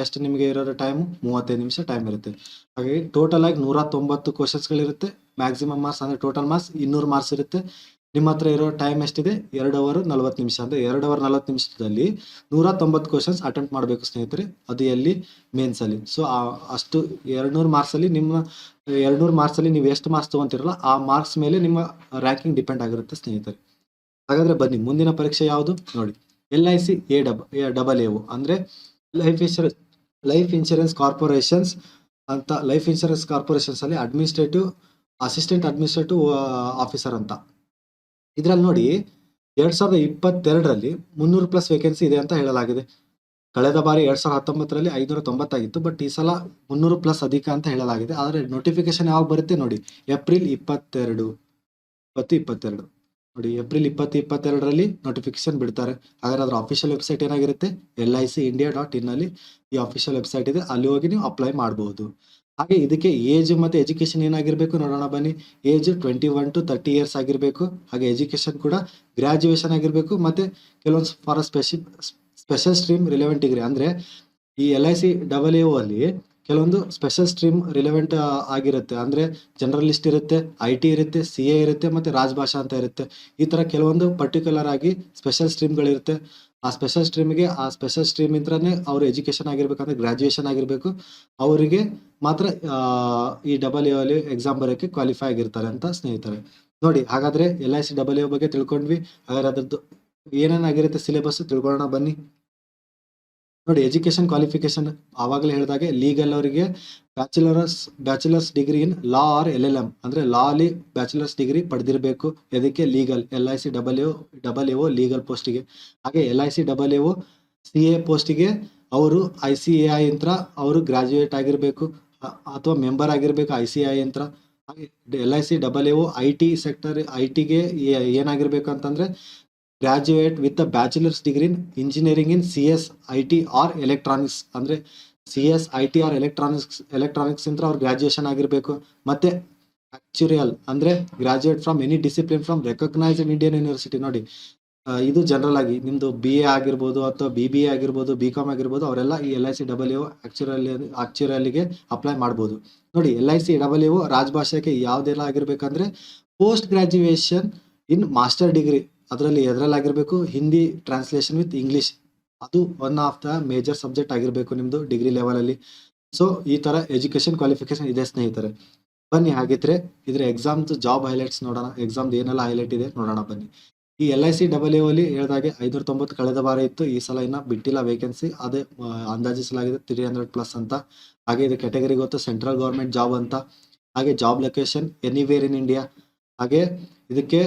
ಎಷ್ಟು ನಿಮಗೆ ಇರೋ ಟೈಮು 35 ನಿಮಿಷ ಟೈಮ್ ಇರುತ್ತೆ. ಹಾಗಾಗಿ ಟೋಟಲ್ ಆಗಿ 190 ಕ್ವಶನ್ಸ್ಗಳಿರುತ್ತೆ. ಮ್ಯಾಕ್ಸಿಮಮ್ ಮಾರ್ಕ್ಸ್ ಅಂದರೆ ಟೋಟಲ್ ಮಾರ್ಕ್ಸ್ 200 ಮಾರ್ಕ್ಸ್ ಇರುತ್ತೆ. ನಿಮ್ಮ ಹತ್ರ ಇರೋ ಟೈಮ್ ಎಷ್ಟಿದೆ, 2 ಅವರ್ 40 ನಿಮಿಷ. ಅಂದರೆ 2 ಅವರ್ 40 ನಿಮಿಷದಲ್ಲಿ 190 ಕ್ವಶನ್ಸ್ ಅಟೆಂಪ್ಟ್ ಮಾಡಬೇಕು ಸ್ನೇಹಿತರೆ. ಅದು ಎಲ್ಲಿ, ಮೇನ್ಸಲ್ಲಿ. ಸೊ ಅಷ್ಟು 200 ಮಾರ್ಕ್ಸಲ್ಲಿ ನೀವು ಎಷ್ಟು ಮಾರ್ಕ್ಸ್ ತೊಗೊತಿರಲ್ಲ ಆ ಮಾರ್ಕ್ಸ್ ಮೇಲೆ ನಿಮ್ಮ ರ್ಯಾಂಕಿಂಗ್ ಡಿಪೆಂಡ್ ಆಗಿರುತ್ತೆ ಸ್ನೇಹಿತರೆ. ಹಾಗಾದ್ರೆ ಬನ್ನಿ, ಮುಂದಿನ ಪರೀಕ್ಷೆ ಯಾವುದು ನೋಡಿ, LIC AAA ಅಂದರೆ ಲೈಫ್ ಇನ್ಶೂರೆನ್ಸ್ ಕಾರ್ಪೊರೇಷನ್ಸ್ ಅಂತ. ಲೈಫ್ ಇನ್ಶೂರೆನ್ಸ್ ಕಾರ್ಪೊರೇಷನ್ಸ್ ಅಲ್ಲಿ ಅಸಿಸ್ಟೆಂಟ್ ಅಡ್ಮಿನಿಸ್ಟ್ರೇಟಿವ್ ಆಫೀಸರ್ ಅಂತ. ಇದರಲ್ಲಿ ನೋಡಿ, 2022ರಲ್ಲಿ 300+ ವೇಕೆನ್ಸಿ ಇದೆ ಅಂತ ಹೇಳಲಾಗಿದೆ. ಕಳೆದ ಬಾರಿ 2019ರಲ್ಲಿ 590 ಆಗಿತ್ತು, ಬಟ್ ಈ ಸಲ 300+ ಅಧಿಕ ಅಂತ ಹೇಳಲಾಗಿದೆ. ಆದರೆ ನೋಟಿಫಿಕೇಶನ್ ಯಾವಾಗ ಬರುತ್ತೆ ನೋಡಿ, ಏಪ್ರಿಲ್ 22 ನೋಡಿ, ಏಪ್ರಿಲ್ 22ರಲ್ಲಿ ನೋಟಿಫಿಕೇಶನ್ ಬಿಡ್ತಾರೆ. ಹಾಗಾದ್ರೆ ಅದರ ಅಫಿಷಿಯಲ್ ವೆಬ್ಸೈಟ್ ಏನಾಗಿರುತ್ತೆ, licindia.in ಅಲ್ಲಿ ಈ ಅಫಿಷಿಯಲ್ ವೆಬ್ಸೈಟ್ ಇದೆ, ಅಲ್ಲಿ ಹೋಗಿ ನೀವು ಅಪ್ಲೈ ಮಾಡಬಹುದು. ಹಾಗೆ ಇದಕ್ಕೆ ಏಜ್ ಮತ್ತು ಎಜುಕೇಶನ್ ಏನಾಗಿರಬೇಕು ನೋಡೋಣ ಬನ್ನಿ. ಏಜ್ 21 to 30 ಇಯರ್ಸ್ ಆಗಿರಬೇಕು. ಹಾಗೆ ಎಜುಕೇಶನ್ ಕೂಡ ಗ್ರಾಜ್ಯುಯೇಷನ್ ಆಗಿರಬೇಕು. ಮತ್ತು ಕೆಲವೊಂದು for special stream relevant degree. ಅಂದರೆ ಈ LIC AAA ಅಲ್ಲಿ ಕೆಲವೊಂದು ಸ್ಪೆಷಲ್ ಸ್ಟ್ರೀಮ್ ರಿಲೆವೆಂಟ್ ಆಗಿರುತ್ತೆ. ಅಂದರೆ ಜನರಲಿಸ್ಟ್ ಇರುತ್ತೆ, IT ಇರುತ್ತೆ, CA ಇರುತ್ತೆ, ಮತ್ತು ರಾಜಭಾಷಾ ಅಂತ ಇರುತ್ತೆ. ಈ ಥರ ಕೆಲವೊಂದು ಪರ್ಟಿಕ್ಯುಲರ್ ಆಗಿ ಸ್ಪೆಷಲ್ ಸ್ಟ್ರೀಮ್ಗಳಿರುತ್ತೆ. ಆ ಸ್ಪೆಷಲ್ ಸ್ಟ್ರೀಮ್ ಇಂತ್ರನೇ ಅವರು ಎಜುಕೇಷನ್ ಆಗಿರ್ಬೇಕಂದ್ರೆ ಗ್ರಾಜ್ಯುಯೇಷನ್ ಆಗಿರಬೇಕು. ಅವರಿಗೆ ಮಾತ್ರ ಈ AA ಅಲ್ಲಿ ಎಕ್ಸಾಮ್ ಬರೋಕ್ಕೆ ಕ್ವಾಲಿಫೈ ಆಗಿರ್ತಾರೆ ಅಂತ ಸ್ನೇಹಿತರೆ. ನೋಡಿ, ಹಾಗಾದರೆ LIC AA ಬಗ್ಗೆ ತಿಳ್ಕೊಂಡ್ವಿ. ಹಾಗಾದ್ರೆ ಅದರದ್ದು ಏನೇನಾಗಿರುತ್ತೆ ಸಿಲೆಬಸ್ ತಿಳ್ಕೊಳ್ಳೋಣ ಬನ್ನಿ. ನೋಡಿ, ಎಜುಕೇಶನ್ ಕ್ವಾಲಿಫಿಕೇಶನ್ ಆವಾಗಲೇ ಹೇಳಿದಾಗೆ ಲೀಗಲ್ ಅವರಿಗೆ bachelors degree in law or LLM ಅಂದರೆ ಲಾ ಅಲ್ಲಿ ಬ್ಯಾಚುಲರ್ಸ್ ಡಿಗ್ರಿ ಪಡೆದಿರಬೇಕು. ಇದಕ್ಕೆ ಲೀಗಲ್ LIC AA ಲೀಗಲ್ ಪೋಸ್ಟಿಗೆ. ಹಾಗೆ LIC AA CA ಪೋಸ್ಟಿಗೆ ಅವರು ICAI ಯಂತ್ರ ಅವರು ಗ್ರಾಜ್ಯುಯೇಟ್ ಆಗಿರಬೇಕು ಅಥವಾ ಮೆಂಬರ್ ಆಗಿರಬೇಕು ICAI ಯಂತ್ರ. ಹಾಗೆ LIC AA IT ಸೆಕ್ಟರ್ ITಗೆ ಏನಾಗಿರ್ಬೇಕು ಅಂತಂದರೆ graduate with a bachelors degree in engineering in CS IT R electronics. ಅಂದರೆ CS IT ಆರ್ ಎಲೆಕ್ಟ್ರಾನಿಕ್ಸ್ ಅಂತ ಅವ್ರು ಗ್ರಾಜ್ಯುಯೇಷನ್ ಆಗಿರಬೇಕು. ಮತ್ತು ಆಕ್ಚುರಿಯಲ್ ಅಂದರೆ graduate from any discipline from recognised Indian university. ನೋಡಿ, ಇದು ಜನರಲ್ ಆಗಿ ನಿಮ್ಮದು BA ಆಗಿರ್ಬೋದು ಅಥವಾ BBA ಆಗಿರ್ಬೋದು, BCom ಆಗಿರ್ಬೋದು, ಅವರೆಲ್ಲ ಈ LIC AA ಆಕ್ಚುರಿಯಲ್ಗೆ ಅಪ್ಲೈ ಮಾಡ್ಬೋದು. ನೋಡಿ, LIC AA ರಾಜಭಾಷೆಗೆ ಯಾವುದೆಲ್ಲ ಆಗಿರ್ಬೇಕಂದ್ರೆ post graduation in master degree, ಅದರಲ್ಲಿ ಎದರಲ್ಲಾಗಿರಬೇಕು, ಹಿಂದಿ ಟ್ರಾನ್ಸ್ಲೇಷನ್ ವಿತ್ ಇಂಗ್ಲೀಷ್. ಅದು one of the major subject ಆಗಿರಬೇಕು ನಿಮ್ಮದು ಡಿಗ್ರಿ ಲೆವೆಲಲ್ಲಿ. ಸೊ ಈ ಥರ ಎಜುಕೇಷನ್ ಕ್ವಾಲಿಫಿಕೇಶನ್ ಇದೆ ಸ್ನೇಹಿತರೆ. ಬನ್ನಿ, ಹಾಗಿದ್ರೆ ಇದರ ಎಕ್ಸಾಮ್ದು ಜಾಬ್ ಹೈಲೈಟ್ಸ್ ನೋಡೋಣ. ಎಕ್ಸಾಮ್ದು ಏನೆಲ್ಲ ಹೈಲೈಟ್ ಇದೆ ನೋಡೋಣ ಬನ್ನಿ. ಈ LIC AA ಅಲ್ಲಿ ಹೇಳಿದಾಗೆ 590 ಕಳೆದ ಬಾರ ಇತ್ತು. ಈ ಸಲ ಇನ್ನೂ ಬಿಟ್ಟಿಲ್ಲ ವೇಕೆನ್ಸಿ. ಅದೇ ಅಂದಾಜಿಸಲಾಗಿದೆ 300+ ಅಂತ. ಹಾಗೆ ಇದು ಕ್ಯಾಟಗರಿ ಗೊತ್ತು, ಸೆಂಟ್ರಲ್ ಗೌರ್ಮೆಂಟ್ ಜಾಬ್ ಅಂತ. ಹಾಗೆ job location anywhere in India. ಹಾಗೆ ಇದಕ್ಕೆ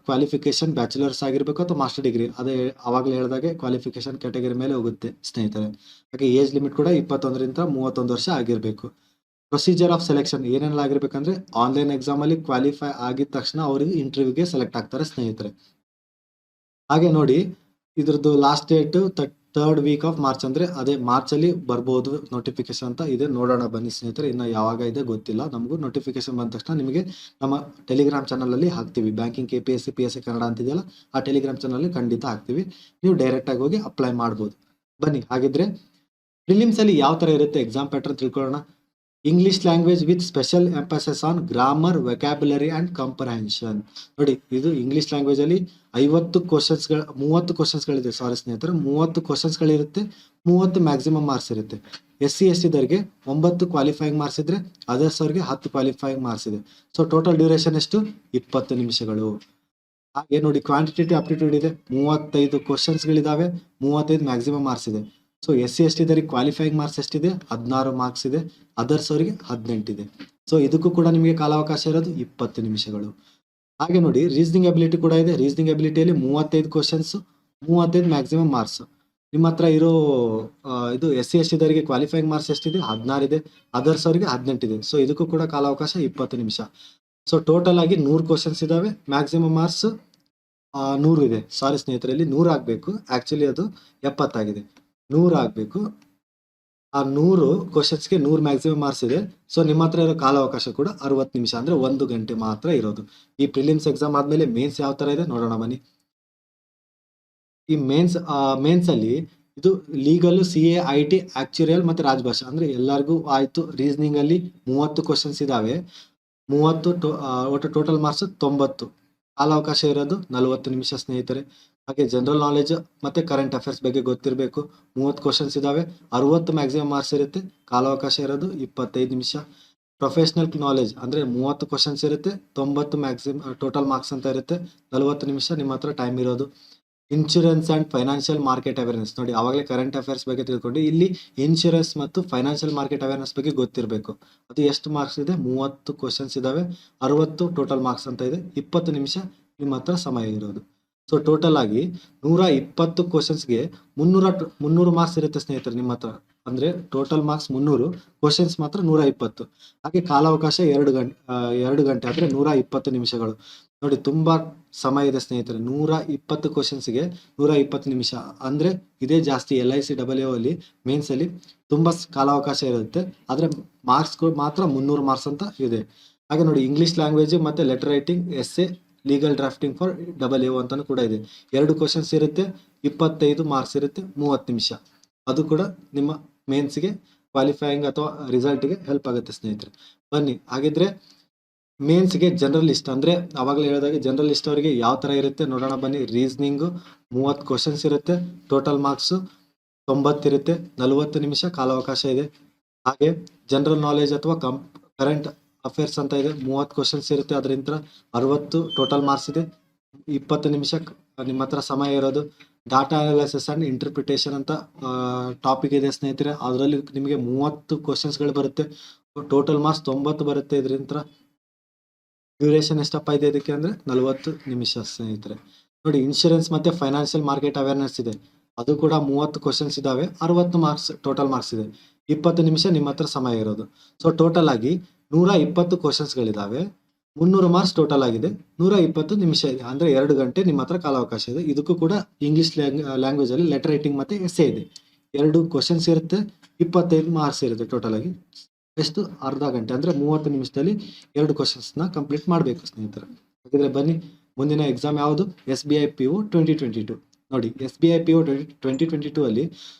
ಕ್ವಾಲಿಫಿಕೇಶನ್ ಬ್ಯಾಚುಲರ್ಸ್ ಆಗಿರಬೇಕು ಅಥವಾ ಮಾಸ್ಟರ್ ಡಿಗ್ರಿ. ಅದೇ ಆವಾಗಲೇ ಹೇಳಿದಾಗೆ ಕ್ವಾಲಿಫಿಕೇಶನ್ ಕ್ಯಾಟಗರಿ ಮೇಲೆ ಹೋಗುತ್ತೆ ಸ್ನೇಹಿತರೆ. ಹಾಗೆ ಏಜ್ ಲಿಮಿಟ್ ಕೂಡ 21ರಿಂದ 31 ವರ್ಷ ಆಗಿರಬೇಕು. ಪ್ರೊಸೀಜರ್ ಆಫ್ ಸೆಲೆಕ್ಷನ್ ಏನೆಲ್ಲ ಆಗಿರ್ಬೇಕಂದ್ರೆ ಆನ್ಲೈನ್ ಎಕ್ಸಾಮಲ್ಲಿ ಕ್ವಾಲಿಫೈ ಆಗಿದ ತಕ್ಷಣ ಅವರಿಗೆ ಇಂಟರ್ವ್ಯೂಗೆ ಸೆಲೆಕ್ಟ್ ಆಗ್ತಾರೆ ಸ್ನೇಹಿತರೆ. ಹಾಗೆ ನೋಡಿ, ಇದ್ರದ್ದು last date 3rd week of March. ಅಂದರೆ ಅದೇ ಮಾರ್ಚಲ್ಲಿ ಬರ್ಬೋದು ನೋಟಿಫಿಕೇಶನ್ ಅಂತ ಇದೆ. ನೋಡೋಣ ಬನ್ನಿ ಸ್ನೇಹಿತರೆ, ಇನ್ನು ಯಾವಾಗ ಇದೆ ಗೊತ್ತಿಲ್ಲ ನಮಗೂ. ನೋಟಿಫಿಕೇಶನ್ ಬಂದ ತಕ್ಷಣ ನಿಮಗೆ ನಮ್ಮ ಟೆಲಿಗ್ರಾಮ್ ಚಾನಲಲ್ಲಿ ಹಾಕ್ತೀವಿ. ಬ್ಯಾಂಕಿಂಗ್ KPSC PSC ಕನ್ನಡ ಅಂತಿದೆಯಲ್ಲ, ಆ ಟೆಲಿಗ್ರಾಮ್ ಚಾನಲಲ್ಲಿ ಖಂಡಿತ ಹಾಕ್ತೀವಿ. ನೀವು ಡೈರೆಕ್ಟಾಗಿ ಹೋಗಿ ಅಪ್ಲೈ ಮಾಡ್ಬೋದು. ಬನ್ನಿ, ಹಾಗಿದ್ರೆ ಪ್ರಿಲಿಮ್ಸಲ್ಲಿ ಯಾವ ಥರ ಇರುತ್ತೆ ಎಕ್ಸಾಮ್ ಪ್ಯಾಟರ್ನ್ ತಿಳ್ಕೊಳ್ಳೋಣ. English language with special emphasis on grammar, vocabulary and comprehension. ನೋಡಿ, ಇದು ಇಂಗ್ಲಿಷ್ ಲ್ಯಾಂಗ್ವೇಜಲ್ಲಿ 30 ಕ್ವಶನ್ಸ್ಗಳಿದೆ. ಸಾರಿ ಸ್ನೇಹಿತರೆ, 30 ಕ್ವಶನ್ಸ್ಗಳಿರುತ್ತೆ. 30 ಮ್ಯಾಕ್ಸಿಮಮ್ ಮಾರ್ಕ್ಸ್ ಇರುತ್ತೆ. SC STದವರಿಗೆ 9 ಕ್ವಾಲಿಫೈಯಿಂಗ್ ಮಾರ್ಕ್ಸ್ ಇದ್ದರೆ ಅದರ್ಸ್ ಅವ್ರಿಗೆ 10 ಕ್ವಾಲಿಫೈಯಿಂಗ್ ಮಾರ್ಕ್ಸ್ ಇದೆ. ಸೊ ಟೋಟಲ್ ಡ್ಯೂರೇಷನ್ ಎಷ್ಟು, 20 ನಿಮಿಷಗಳು. ಹಾಗೆ ನೋಡಿ, ಕ್ವಾಂಟಿಟೇಟಿವ್ ಆಪ್ಟಿಟ್ಯೂಡ್ ಇದೆ. 35 ಕ್ವಶನ್ಸ್ಗಳಿದ್ದಾವೆ, 35 ಮ್ಯಾಕ್ಸಿಮಮ್ ಮಾರ್ಕ್ಸ್ ಇದೆ. ಸೊ SC STದವರಿಗೆ ಕ್ವಾಲಿಫೈಯಿಂಗ್ ಮಾರ್ಕ್ಸ್ ಎಷ್ಟಿದೆ, 16 ಮಾರ್ಕ್ಸ್ ಇದೆ. ಅದರ್ಸ್ ಅವರಿಗೆ 18 ಇದೆ. ಸೊ ಇದಕ್ಕೂ ಕೂಡ ನಿಮಗೆ ಕಾಲಾವಕಾಶ ಇರೋದು 20 ನಿಮಿಷಗಳು. ಹಾಗೆ ನೋಡಿ, ರೀಸನಿಂಗ್ ಅಬಿಲಿಟಿ ಕೂಡ ಇದೆ. ರೀಸನಿಂಗ್ ಅಬಿಲಿಟಿಯಲ್ಲಿ 35 ಕ್ವಶನ್ಸ್, 35 ಮ್ಯಾಕ್ಸಿಮಮ್ ಮಾರ್ಕ್ಸ್. ನಿಮ್ಮ ಹತ್ರ ಇರೋ ಇದು SC ST ದವರಿಗೆ ಕ್ವಾಲಿಫೈಯಿಂಗ್ ಮಾರ್ಕ್ಸ್ ಎಷ್ಟಿದೆ? 16 ಇದೆ. ಅದರ್ಸ್ ಅವರಿಗೆ 18 ಇದೆ. ಸೊ ಇದಕ್ಕೂ ಕೂಡ ಕಾಲಾವಕಾಶ 20 ನಿಮಿಷ. ಸೊ ಟೋಟಲ್ ಆಗಿ 100 ಕ್ವಶನ್ಸ್ ಇದಾವೆ. ಮ್ಯಾಕ್ಸಿಮಮ್ ಮಾರ್ಕ್ಸ್ 100 ಇದೆ. ಸಾರಿ ಸ್ನೇಹಿತರೆ, ಇಲ್ಲಿ 100 ಆಗ್ಬೇಕು. ಆಕ್ಚುಲಿ ಅದು 70 ಆಗಿದೆ. 100 ಆಗ್ಬೇಕು. ಆ 100 ಕ್ವಶನ್ಸ್ಗೆ 100 ಮ್ಯಾಕ್ಸಿಮಮ್ ಮಾರ್ಕ್ಸ್ ಇದೆ. ಸೊ ನಿಮ್ಮ ಹತ್ರ ಇರೋ ಕಾಲಾವಕಾಶ ಕೂಡ 60 ನಿಮಿಷ, ಅಂದ್ರೆ 1 ಗಂಟೆ ಮಾತ್ರ ಇರೋದು. ಈ ಪ್ರಿಲಿಮ್ಸ್ ಎಕ್ಸಾಮ್ ಆದ್ಮೇಲೆ ಮೇನ್ಸ್ ಯಾವ ತರ ಇದೆ ನೋಡೋಣ ಬನ್ನಿ. ಈ ಮೇನ್ಸ್ ಅಲ್ಲಿ ಇದು ಲೀಗಲ್, CA, IT, ಆಕ್ಚುರಿಯಲ್ ಮತ್ತೆ ರಾಜಭಾಷಾ ಅಂದ್ರೆ ಎಲ್ಲರಿಗೂ ಆಯ್ತು. ರೀಸನಿಂಗ್ ಅಲ್ಲಿ 30 ಕ್ವಶನ್ಸ್ ಇದಾವೆ. 30 ಒಟ್ಟು ಟೋಟಲ್ ಮಾರ್ಕ್ಸ್ 90. ಕಾಲಾವಕಾಶ ಇರೋದು 40 ನಿಮಿಷ ಸ್ನೇಹಿತರೆ. ಹಾಗೆ ಜನರಲ್ ನಾಲೆಜ್ ಮತ್ತೆ ಕರೆಂಟ್ ಅಫೇರ್ಸ್ ಬಗ್ಗೆ ಗೊತ್ತಿರಬೇಕು. 30 ಕ್ವಶನ್ಸ್ ಇದಾವೆ. 60 ಮ್ಯಾಕ್ಸಿಮಮ್ ಮಾರ್ಕ್ಸ್ ಇರುತ್ತೆ. ಕಾಲಾವಕಾಶ ಇರೋದು 25 ನಿಮಿಷ. ಪ್ರೊಫೆಷನಲ್ ನಾಲೆಜ್ ಅಂದ್ರೆ 30 ಕ್ವಶನ್ಸ್ ಇರುತ್ತೆ. 90 ಮ್ಯಾಕ್ಸಿಮಮ್ ಟೋಟಲ್ ಮಾರ್ಕ್ಸ್ ಅಂತ ಇರುತ್ತೆ. 40 ನಿಮಿಷ ನಿಮ್ಮ ಹತ್ರ ಟೈಮ್ ಇರೋದು. Insurance and financial market awareness ನೋಡಿ, ಅವಾಗಲೇ ಕರೆಂಟ್ ಅಫೇರ್ಸ್ ಬಗ್ಗೆ ತಿಳ್ಕೊಂಡು ಇಲ್ಲಿ ಇನ್ಶೂರೆನ್ಸ್ ಮತ್ತು ಫೈನಾನ್ಷಿಯಲ್ ಮಾರ್ಕೆಟ್ ಅವೇರ್ನೆಸ್ ಬಗ್ಗೆ ಗೊತ್ತಿರಬೇಕು. ಅದು ಎಷ್ಟು ಮಾರ್ಕ್ಸ್ ಇದೆ? 30 ಕ್ವಶನ್ಸ್ ಇದಾವೆ. 60 ಟೋಟಲ್ ಮಾರ್ಕ್ಸ್ ಅಂತ ಇದೆ. 20 ನಿಮಿಷ ನಿಮ್ಮ ಹತ್ರ ಸಮಯ ಇರೋದು. ಸೊ ಟೋಟಲ್ ಆಗಿ 120 ಕ್ವಶನ್ಸ್ಗೆ 300 ಮಾರ್ಕ್ಸ್ ಇರುತ್ತೆ ಸ್ನೇಹಿತರೆ ನಿಮ್ಮ ಹತ್ರ. ಅಂದ್ರೆ ಟೋಟಲ್ ಮಾರ್ಕ್ಸ್ 300, ಕ್ವಶನ್ಸ್ ಮಾತ್ರ 120. ಹಾಗೆ ಕಾಲಾವಕಾಶ 2 ಗಂಟೆ ಅಂದ್ರೆ 120 ನಿಮಿಷಗಳು. ನೋಡಿ ತುಂಬಾ ಸಮಯ ಇದೆ ಸ್ನೇಹಿತರೆ. 120 ಕ್ವಶನ್ಸ್ಗೆ 120 ನಿಮಿಷ ಅಂದ್ರೆ ಇದೇ ಜಾಸ್ತಿ. LIC WO ಅಲ್ಲಿ ಮೇನ್ಸ್ ಅಲ್ಲಿ ತುಂಬಾ ಕಾಲಾವಕಾಶ ಇರುತ್ತೆ. ಆದ್ರೆ ಮಾರ್ಕ್ಸ್ ಮಾತ್ರ 300 ಮಾರ್ಕ್ಸ್ ಅಂತ ಇದೆ. ಹಾಗೆ ನೋಡಿ ಇಂಗ್ಲಿಷ್ ಲ್ಯಾಂಗ್ವೇಜ್ ಮತ್ತೆ letter writing, essay, legal drafting for WO ಅಂತಾನು ಕೂಡ ಇದೆ. 2 ಕ್ವಶನ್ಸ್ ಇರುತ್ತೆ. 25 ಮಾರ್ಕ್ಸ್ ಇರುತ್ತೆ. 30 ನಿಮಿಷ. ಅದು ಕೂಡ ನಿಮ್ಮ ಮೇನ್ಸ್ಗೆ ಕ್ವಾಲಿಫೈಯಿಂಗ್ ಅಥವಾ ರಿಸಲ್ಟ್ಗೆ ಹೆಲ್ಪ್ ಆಗುತ್ತೆ ಸ್ನೇಹಿತರೆ. ಬನ್ನಿ ಹಾಗಿದ್ರೆ ಮೇನ್ಸ್ಗೆ ಜನರಲ್ ಲಿಸ್ಟ್ ಅಂದ್ರೆ ಅವಾಗಲೇ ಹೇಳಿದಾಗೆ ಜನರಲ್ ಲಿಸ್ಟ್ ಅವರಿಗೆ ಯಾವ ತರ ಇರುತ್ತೆ ನೋಡೋಣ ಬನ್ನಿ. ರೀಸನಿಂಗ್ 30 ಕ್ವಶನ್ಸ್ ಇರುತ್ತೆ. ಟೋಟಲ್ ಮಾರ್ಕ್ಸ್ 90 ಇರುತ್ತೆ. 40 ನಿಮಿಷ ಕಾಲಾವಕಾಶ ಇದೆ. ಹಾಗೆ ಜನರಲ್ ನಾಲೆಜ್ ಅಥವಾ ಕರೆಂಟ್ ಅಫೇರ್ಸ್ ಅಂತ ಇದೆ. 30 ಕ್ವಶನ್ಸ್ ಇರುತ್ತೆ. ಅದರಿಂದ 60 ಟೋಟಲ್ ಮಾರ್ಕ್ಸ್ ಇದೆ. 20 ನಿಮಿಷ ನಿಮ್ಮ ಹತ್ರ ಸಮಯ ಇರೋದು. ಡಾಟಾ ಅನಾಲಿಸಿಸ್ ಅಂಡ್ ಇಂಟರ್ಪ್ರಿಟೇಷನ್ ಅಂತ ಟಾಪಿಕ್ ಇದೆ ಸ್ನೇಹಿತರೆ. ಅದರಲ್ಲಿ ನಿಮಗೆ 30 ಕ್ವಶನ್ಸ್ಗಳು ಬರುತ್ತೆ. ಟೋಟಲ್ ಮಾರ್ಕ್ಸ್ 90 ಬರುತ್ತೆ. ಇದರಿಂದ ಡ್ಯೂರೇಷನ್ ಎಷ್ಟಪ್ಪ ಇದೆ ಇದಕ್ಕೆ ಅಂದ್ರೆ 40 ನಿಮಿಷ ಸ್ನೇಹಿತರೆ. ನೋಡಿ ಇನ್ಶೂರೆನ್ಸ್ ಮತ್ತೆ ಫೈನಾನ್ಷಿಯಲ್ ಮಾರ್ಕೆಟ್ ಅವೇರ್ನೆಸ್ ಇದೆ. ಅದು ಕೂಡ 30 ಕ್ವಶನ್ಸ್ ಇದಾವೆ. 60 ಮಾರ್ಕ್ಸ್ ಟೋಟಲ್ ಮಾರ್ಕ್ಸ್ ಇದೆ. 20 ನಿಮಿಷ ನಿಮ್ಮ ಹತ್ರ ಸಮಯ ಇರೋದು. ಸೊ ಟೋಟಲ್ ಆಗಿ 120 ಕ್ವಶನ್ಸ್ಗಳಿದಾವೆ. 300 ಮಾರ್ಕ್ಸ್ ಟೋಟಲ್ ಆಗಿದೆ. 120 ನಿಮಿಷ ಇದೆ. ಅಂದ್ರೆ 2 ಗಂಟೆ ನಿಮ್ಮ ಹತ್ರ ಕಾಲಾವಕಾಶ ಇದೆ. ಇದಕ್ಕೂ ಕೂಡ ಇಂಗ್ಲಿಷ್ ಲ್ಯಾಂಗ್ವೇಜ್ ಅಲ್ಲಿ ಲೆಟರ್ ರೈಟಿಂಗ್ ಮತ್ತೆ ಎಸ್ಸೆ ಇದೆ. 2 ಕ್ವಶನ್ಸ್ ಇರುತ್ತೆ. 25 ಮಾರ್ಕ್ಸ್ ಇರುತ್ತೆ. ಟೋಟಲ್ ಆಗಿ ಎಷ್ಟು? ಅರ್ಧ ಗಂಟೆ ಅಂದ್ರೆ 30 ನಿಮಿಷದಲ್ಲಿ 2 ಕ್ವಶನ್ಸ್ ನ ಕಂಪ್ಲೀಟ್ ಮಾಡಬೇಕು ಸ್ನೇಹಿತರೆ. ಹಾಗಿದ್ರೆ ಬನ್ನಿ, ಮುಂದಿನ ಎಕ್ಸಾಮ್ ಯಾವುದು? SBI PO 2022. ನೋಡಿ SBI PO 2022 ಅಲ್ಲಿ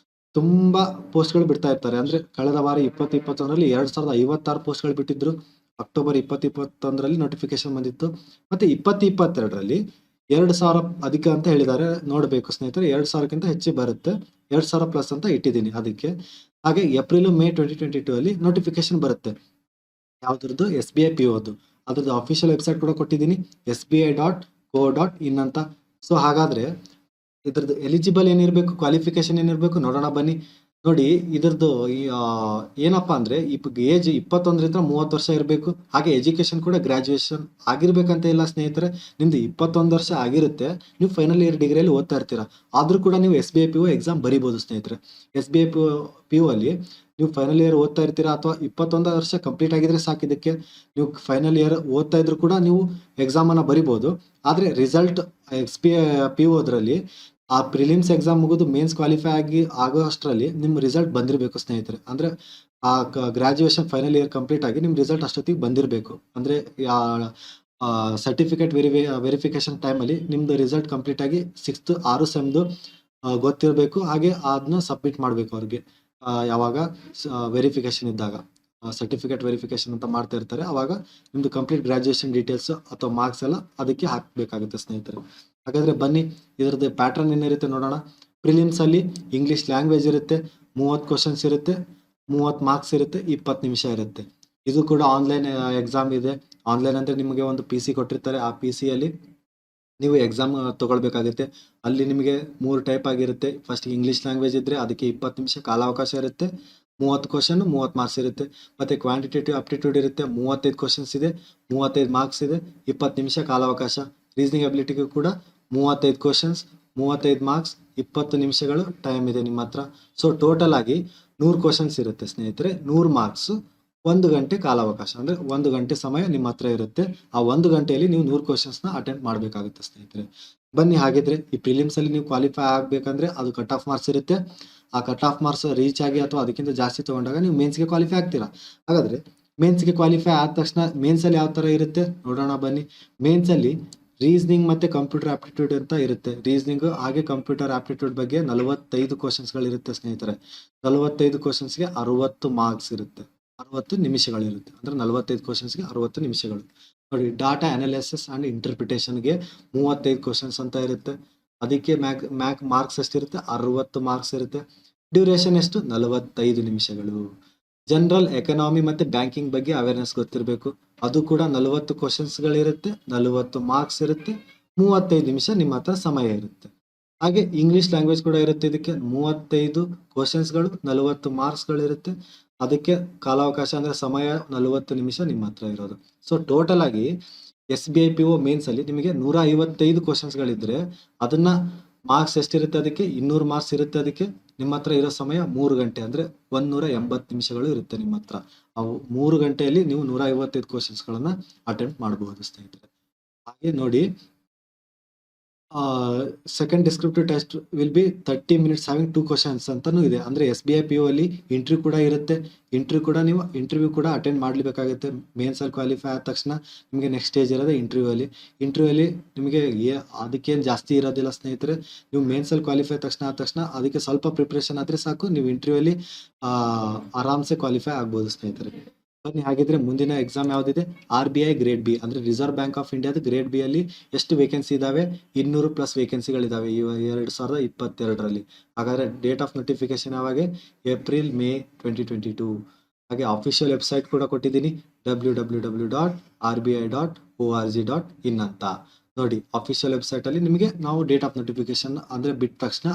ತುಂಬಾ ಪೋಸ್ಟ್ಗಳು ಬಿಡ್ತಾ ಇರ್ತಾರೆ. ಅಂದ್ರೆ ಕಳೆದ ವಾರ 2021ರಲ್ಲಿ 2056 ಪೋಸ್ಟ್ಗಳು ಬಿಟ್ಟಿದ್ರು. ಅಕ್ಟೋಬರ್ 2021ರಲ್ಲಿ ನೋಟಿಫಿಕೇಶನ್ ಬಂದಿತ್ತು. ಮತ್ತೆ 2022ರಲ್ಲಿ 2000 ಅಧಿಕ ಅಂತ ಹೇಳಿದ್ದಾರೆ. ನೋಡಬೇಕು ಸ್ನೇಹಿತರೆ, 2000ಕ್ಕಿಂತ ಹೆಚ್ಚು ಬರುತ್ತೆ. 2000 ಪ್ಲಸ್ ಅಂತ ಇಟ್ಟಿದ್ದೀನಿ ಅದಕ್ಕೆ. ಹಾಗೆ ಏಪ್ರಿಲ್ ಮೇ 2022 ಅಲ್ಲಿ ನೋಟಿಫಿಕೇಶನ್ ಬರುತ್ತೆ. ಯಾವ್ದ್ರದ್ದು? SBI PO ಅದು. ಅದ್ರದ್ದು ಅಫಿಷಿಯಲ್ ವೆಬ್ಸೈಟ್ ಕೂಡ ಕೊಟ್ಟಿದ್ದೀನಿ, sbi.co.in ಅಂತ. ಸೊ ಹಾಗಾದ್ರೆ ಇದ್ರದ್ದು ಎಲಿಜಿಬಲ್ ಏನಿರಬೇಕು, ಕ್ವಾಲಿಫಿಕೇಶನ್ ಏನಿರಬೇಕು ನೋಡೋಣ ಬನ್ನಿ. ನೋಡಿ ಇದ್ರದ್ದು ಏನಪ್ಪಾ ಅಂದ್ರೆ ಏಜ್ 21ರಿಂದ 30 ವರ್ಷ ಇರಬೇಕು. ಹಾಗೆ ಎಜುಕೇಶನ್ ಕೂಡ ಗ್ರಾಜುಯೇಷನ್ ಆಗಿರ್ಬೇಕಂತ ಇಲ್ಲ ಸ್ನೇಹಿತರೆ. ನಿಮ್ದು 21 ವರ್ಷ ಆಗಿರುತ್ತೆ, ನೀವು ಫೈನಲ್ ಇಯರ್ ಡಿಗ್ರಿಯಲ್ಲಿ ಓದ್ತಾ ಇರ್ತೀರಾ, ಆದ್ರೂ ಕೂಡ ನೀವು SBI PO ಎಕ್ಸಾಮ್ ಬರೀಬಹುದು ಸ್ನೇಹಿತರೆ. SBI PO ಅಲ್ಲಿ ನೀವು ಫೈನಲ್ ಇಯರ್ ಓದ್ತಾ ಇರ್ತೀರಾ ಅಥವಾ 21 ವರ್ಷ ಕಂಪ್ಲೀಟ್ ಆಗಿದ್ರೆ ಸಾಕು. ಇದಕ್ಕೆ ನೀವು ಫೈನಲ್ ಇಯರ್ ಓದ್ತಾ ಇದ್ರು ಕೂಡ ನೀವು ಎಕ್ಸಾಮ್ ಅನ್ನ ಬರಿಬಹುದು. ಆದ್ರೆ ರಿಸಲ್ಟ್ SBI PO ಅದ್ರಲ್ಲಿ ಆ ಪ್ರಿಲಿಮ್ಸ್ ಎಕ್ಸಾಮ್ ಮುಗಿದು ಮೇನ್ಸ್ ಕ್ವಾಲಿಫೈ ಆಗೋ ಅಷ್ಟರಲ್ಲಿ ನಿಮ್ ರಿಸಲ್ಟ್ ಬಂದಿರಬೇಕು ಸ್ನೇಹಿತರೆ. ಅಂದ್ರೆ ಆ ಗ್ರಾಜುಯೇಷನ್ ಫೈನಲ್ ಇಯರ್ ಕಂಪ್ಲೀಟ್ ಆಗಿ ನಿಮ್ ರಿಸಲ್ಟ್ ಅಷ್ಟೊತ್ತಿಗೆ ಬಂದಿರಬೇಕು. ಅಂದ್ರೆ ಸರ್ಟಿಫಿಕೇಟ್ ವೆರಿಫಿಕೇಶನ್ ಟೈಮಲ್ಲಿ ನಿಮ್ದು ರಿಸಲ್ಟ್ ಕಂಪ್ಲೀಟ್ ಆಗಿ 6 ಸೆಮ್ದು ಗೊತ್ತಿರಬೇಕು. ಹಾಗೆ ಅದನ್ನ ಸಬ್ಮಿಟ್ ಮಾಡಬೇಕು ಅವ್ರಿಗೆ. ಯಾವಾಗ ವೆರಿಫಿಕೇಶನ್ ಇದ್ದಾಗ ಸರ್ಟಿಫಿಕೇಟ್ ವೆರಿಫಿಕೇಶನ್ ಅಂತ ಮಾಡ್ತಾ ಇರ್ತಾರೆ, ಅವಾಗ ನಿಮ್ದು ಕಂಪ್ಲೀಟ್ ಗ್ರಾಜುಯೇಷನ್ ಡೀಟೇಲ್ಸ್ ಅಥವಾ ಮಾರ್ಕ್ಸ್ ಎಲ್ಲ ಅದಕ್ಕೆ ಹಾಕಬೇಕಾಗುತ್ತೆ ಸ್ನೇಹಿತರೆ. ಹಾಗಾದ್ರೆ ಬನ್ನಿ, ಇದರದ್ದು ಪ್ಯಾಟರ್ನ್ ಏನಿರುತ್ತೆ ನೋಡೋಣ. ಪ್ರಿಲಿಮ್ಸ್ ಅಲ್ಲಿ ಇಂಗ್ಲಿಷ್ ಲ್ಯಾಂಗ್ವೇಜ್ ಇರುತ್ತೆ. 30 ಕ್ವಶನ್ಸ್ ಇರುತ್ತೆ. 30 ಮಾರ್ಕ್ಸ್ ಇರುತ್ತೆ. 20 ನಿಮಿಷ ಇರುತ್ತೆ. ಇದು ಕೂಡ ಆನ್ಲೈನ್ ಎಕ್ಸಾಮ್ ಇದೆ. ಆನ್ಲೈನ್ ಅಂದ್ರೆ ನಿಮಗೆ ಒಂದು PC ಕೊಟ್ಟಿರ್ತಾರೆ. ಆ PC ಅಲ್ಲಿ ನೀವು ಎಕ್ಸಾಮ್ ತಗೊಳ್ಬೇಕಾಗುತ್ತೆ. ಅಲ್ಲಿ ನಿಮಗೆ 3 ಟೈಪ್ ಆಗಿರುತ್ತೆ. ಫಸ್ಟ್ ಇಂಗ್ಲಿಷ್ ಲ್ಯಾಂಗ್ವೇಜ್ ಇದ್ರೆ ಅದಕ್ಕೆ 20 ನಿಮಿಷ ಕಾಲಾವಕಾಶ ಇರುತ್ತೆ. 30 ಕ್ವಶನ್ 30 ಮಾರ್ಕ್ಸ್ ಇರುತ್ತೆ. ಮತ್ತೆ ಕ್ವಾಂಟಿಟೇಟಿವ್ ಅಪ್ಟಿಟ್ಯೂಡ್ ಇರುತ್ತೆ. 35 ಕ್ವಶನ್ಸ್ ಇದೆ. 35 ಮಾರ್ಕ್ಸ್ ಇದೆ. 20 ನಿಮಿಷ ಕಾಲಾವಕಾಶ. ರೀಸನಿಂಗ್ ಅಬಿಲಿಟಿಗೂ ಕೂಡ 35 ಕ್ವಶನ್ಸ್ 35 ಮಾರ್ಕ್ಸ್, 20 ನಿಮಿಷಗಳು ಟೈಮ್ ಇದೆ ನಿಮ್ಮ ಹತ್ರ. ಸೊ ಟೋಟಲ್ ಆಗಿ 100 ಕ್ವಶನ್ಸ್ ಇರುತ್ತೆ ಸ್ನೇಹಿತರೆ. 100 ಮಾರ್ಕ್ಸ್, 1 ಗಂಟೆ ಕಾಲಾವಕಾಶ, ಅಂದರೆ 1 ಗಂಟೆ ಸಮಯ ನಿಮ್ಮ ಹತ್ರ ಇರುತ್ತೆ. ಆ 1 ಗಂಟೆಯಲ್ಲಿ ನೀವು 100 ಕ್ವಶನ್ಸ್ನ ಅಟೆಂಡ್ ಮಾಡಬೇಕಾಗುತ್ತೆ ಸ್ನೇಹಿತರೆ. ಬನ್ನಿ, ಹಾಗಿದ್ರೆ ಈ ಪ್ರಿಲಿಮ್ಸಲ್ಲಿ ನೀವು ಕ್ವಾಲಿಫೈ ಆಗಬೇಕಂದ್ರೆ ಅದು ಕಟ್ ಆಫ್ ಮಾರ್ಕ್ಸ್ ಇರುತ್ತೆ. ಆ ಕಟ್ ಆಫ್ ಮಾರ್ಕ್ಸ್ ರೀಚ್ ಆಗಿ ಅಥವಾ ಅದಕ್ಕಿಂತ ಜಾಸ್ತಿ ತೊಗೊಂಡಾಗ ನೀವು ಮೇನ್ಸ್ಗೆ ಕ್ವಾಲಿಫೈ ಆಗ್ತೀರಾ. ಹಾಗಾದರೆ ಮೇನ್ಸ್ಗೆ ಕ್ವಾಲಿಫೈ ಆದ ತಕ್ಷಣ ಮೇನ್ಸಲ್ಲಿ ಯಾವ ಥರ ಇರುತ್ತೆ ನೋಡೋಣ ಬನ್ನಿ. ಮೇನ್ಸಲ್ಲಿ ರೀಸನಿಂಗ್ ಮತ್ತು ಕಂಪ್ಯೂಟರ್ ಆಪ್ಟಿಟ್ಯೂಡ್ ಅಂತ ಇರುತ್ತೆ. ರೀಸನಿಂಗ್ ಹಾಗೆ ಕಂಪ್ಯೂಟರ್ ಆಪ್ಟಿಟ್ಯೂಡ್ ಬಗ್ಗೆ 45 ಕ್ವಶನ್ಸ್ಗಳಿರುತ್ತೆ ಸ್ನೇಹಿತರೆ. 45 ಕ್ವಶನ್ಸ್ಗೆ 60 ಮಾರ್ಕ್ಸ್ ಇರುತ್ತೆ, 60 ನಿಮಿಷಗಳಿರುತ್ತೆ. ಅಂದರೆ 45 ಕ್ವಶನ್ಸ್ಗೆ 60 ನಿಮಿಷಗಳು. ನೋಡಿ, ಡಾಟಾ ಅನಾಲಿಸಿಸ್ ಆ್ಯಂಡ್ ಇಂಟರ್ಪ್ರಿಟೇಷನ್ಗೆ 35 ಕ್ವಶನ್ಸ್ ಅಂತ ಇರುತ್ತೆ. ಅದಕ್ಕೆ ಮಾರ್ಕ್ಸ್ ಎಷ್ಟಿರುತ್ತೆ? 60 ಮಾರ್ಕ್ಸ್ ಇರುತ್ತೆ. ಡ್ಯೂರೇಷನ್ ಎಷ್ಟು? 45 ನಿಮಿಷಗಳು. ಜನರಲ್ ಎಕನಾಮಿ ಮತ್ತು ಬ್ಯಾಂಕಿಂಗ್ ಬಗ್ಗೆ ಅವೇರ್ನೆಸ್ ಗೊತ್ತಿರಬೇಕು. ಅದು ಕೂಡ 40 ಕ್ವಶನ್ಸ್ಗಳಿರುತ್ತೆ, 40 ಮಾರ್ಕ್ಸ್ ಇರುತ್ತೆ, 35 ನಿಮಿಷ ನಿಮ್ಮ ಹತ್ರ ಸಮಯ ಇರುತ್ತೆ. ಹಾಗೆ ಇಂಗ್ಲೀಷ್ ಲ್ಯಾಂಗ್ವೇಜ್ ಕೂಡ ಇರುತ್ತೆ. ಇದಕ್ಕೆ 35 ಕ್ವಶನ್ಸ್ಗಳು, 40 ಮಾರ್ಕ್ಸ್ಗಳಿರುತ್ತೆ. ಅದಕ್ಕೆ ಕಾಲಾವಕಾಶ ಅಂದರೆ ಸಮಯ 40 ನಿಮಿಷ ನಿಮ್ಮ ಹತ್ರ ಇರೋದು. ಸೊ ಟೋಟಲ್ ಆಗಿ SBI PO ಮೇನ್ಸಲ್ಲಿ ನಿಮಗೆ 155 ಕ್ವಶನ್ಸ್ಗಳಿದ್ರೆ ಅದನ್ನು ಮಾರ್ಕ್ಸ್ ಎಷ್ಟಿರುತ್ತೆ? ಅದಕ್ಕೆ 200 ಮಾರ್ಕ್ಸ್ ಇರುತ್ತೆ. ಅದಕ್ಕೆ ನಿಮ್ಮ ಹತ್ರ ಇರೋ ಸಮಯ 3 ಗಂಟೆ, ಅಂದರೆ 180 ನಿಮಿಷಗಳು ಇರುತ್ತೆ ನಿಮ್ಮ ಹತ್ರ. ಅವು 3 ಗಂಟೆಯಲ್ಲಿ ನೀವು 155 ಕ್ವಶನ್ಸ್ಗಳನ್ನು ಅಟೆಂಪ್ಟ್ ಮಾಡಬಹುದು ಸ್ನೇಹಿತರೆ. ಹಾಗೆ ನೋಡಿ, second descriptive test will be 30 minutes having 2 questions ಅಂತಲೂ ಇದೆ. ಅಂದರೆ SBI PO ಅಲ್ಲಿ ಇಂಟರ್ವ್ಯೂ ಕೂಡ ಇರುತ್ತೆ. ನೀವು ಇಂಟರ್ವ್ಯೂ ಕೂಡ ಅಟೆಂಡ್ ಮಾಡಲೇಬೇಕಾಗುತ್ತೆ. ಮೇನ್ಸಲ್ಲಿ ಕ್ವಾಲಿಫೈ ಆದ ತಕ್ಷಣ ನಿಮಗೆ ನೆಕ್ಸ್ಟ್ ಸ್ಟೇಜ್ ಇರೋದೇ ಇಂಟರ್ವ್ಯೂವಲ್ಲಿ ನಿಮಗೆ ಅದಕ್ಕೇನು ಜಾಸ್ತಿ ಇರೋದಿಲ್ಲ ಸ್ನೇಹಿತರೆ. ನೀವು ಮೇನ್ಸಲ್ಲಿ ಕ್ವಾಲಿಫೈ ಆದ ತಕ್ಷಣ ಅದಕ್ಕೆ ಸ್ವಲ್ಪ ಪ್ರಿಪ್ರೇಷನ್ ಆದರೆ ಸಾಕು, ನೀವು ಇಂಟರ್ವ್ಯೂವಲ್ಲಿ ಆರಾಮ್ಸೆ ಕ್ವಾಲಿಫೈ ಆಗ್ಬೋದು ಸ್ನೇಹಿತರೆ. ಬನ್ನಿ, ಹಾಗಿದ್ರೆ ಮುಂದಿನ ಎಕ್ಸಾಮ್ ಯಾವುದಿದೆ? RBI ಗ್ರೇಡ್ ಬಿ, ಅಂದರೆ ರಿಸರ್ವ್ ಬ್ಯಾಂಕ್ ಆಫ್ ಇಂಡಿಯಾದ ಗ್ರೇಡ್ ಬಿ ಅಲ್ಲಿ ಎಷ್ಟು ವೇಕೆನ್ಸಿ ಇದಾವೆ? 200+ ವೇಕೆನ್ಸಿಗಳಿದ್ದಾವೆ 2022ರಲ್ಲಿ. ಹಾಗಾದರೆ ಡೇಟ್ ಆಫ್ ನೋಟಿಫಿಕೇಶನ್ ಯಾವಾಗ? April May 2022. ಹಾಗೆ ಅಫಿಷಿಯಲ್ ವೆಬ್ಸೈಟ್ ಕೂಡ ಕೊಟ್ಟಿದ್ದೀನಿ, www.rbi.org.in ಅಂತ. ನೋಡಿ, ಅಫಿಷಿಯಲ್ ವೆಬ್ಸೈಟಲ್ಲಿ ನಿಮಗೆ ನಾವು ಡೇಟ್ ಆಫ್ ನೋಟಿಫಿಕೇಶನ್ ಅಂದರೆ ಬಿಟ್ಟ ತಕ್ಷಣ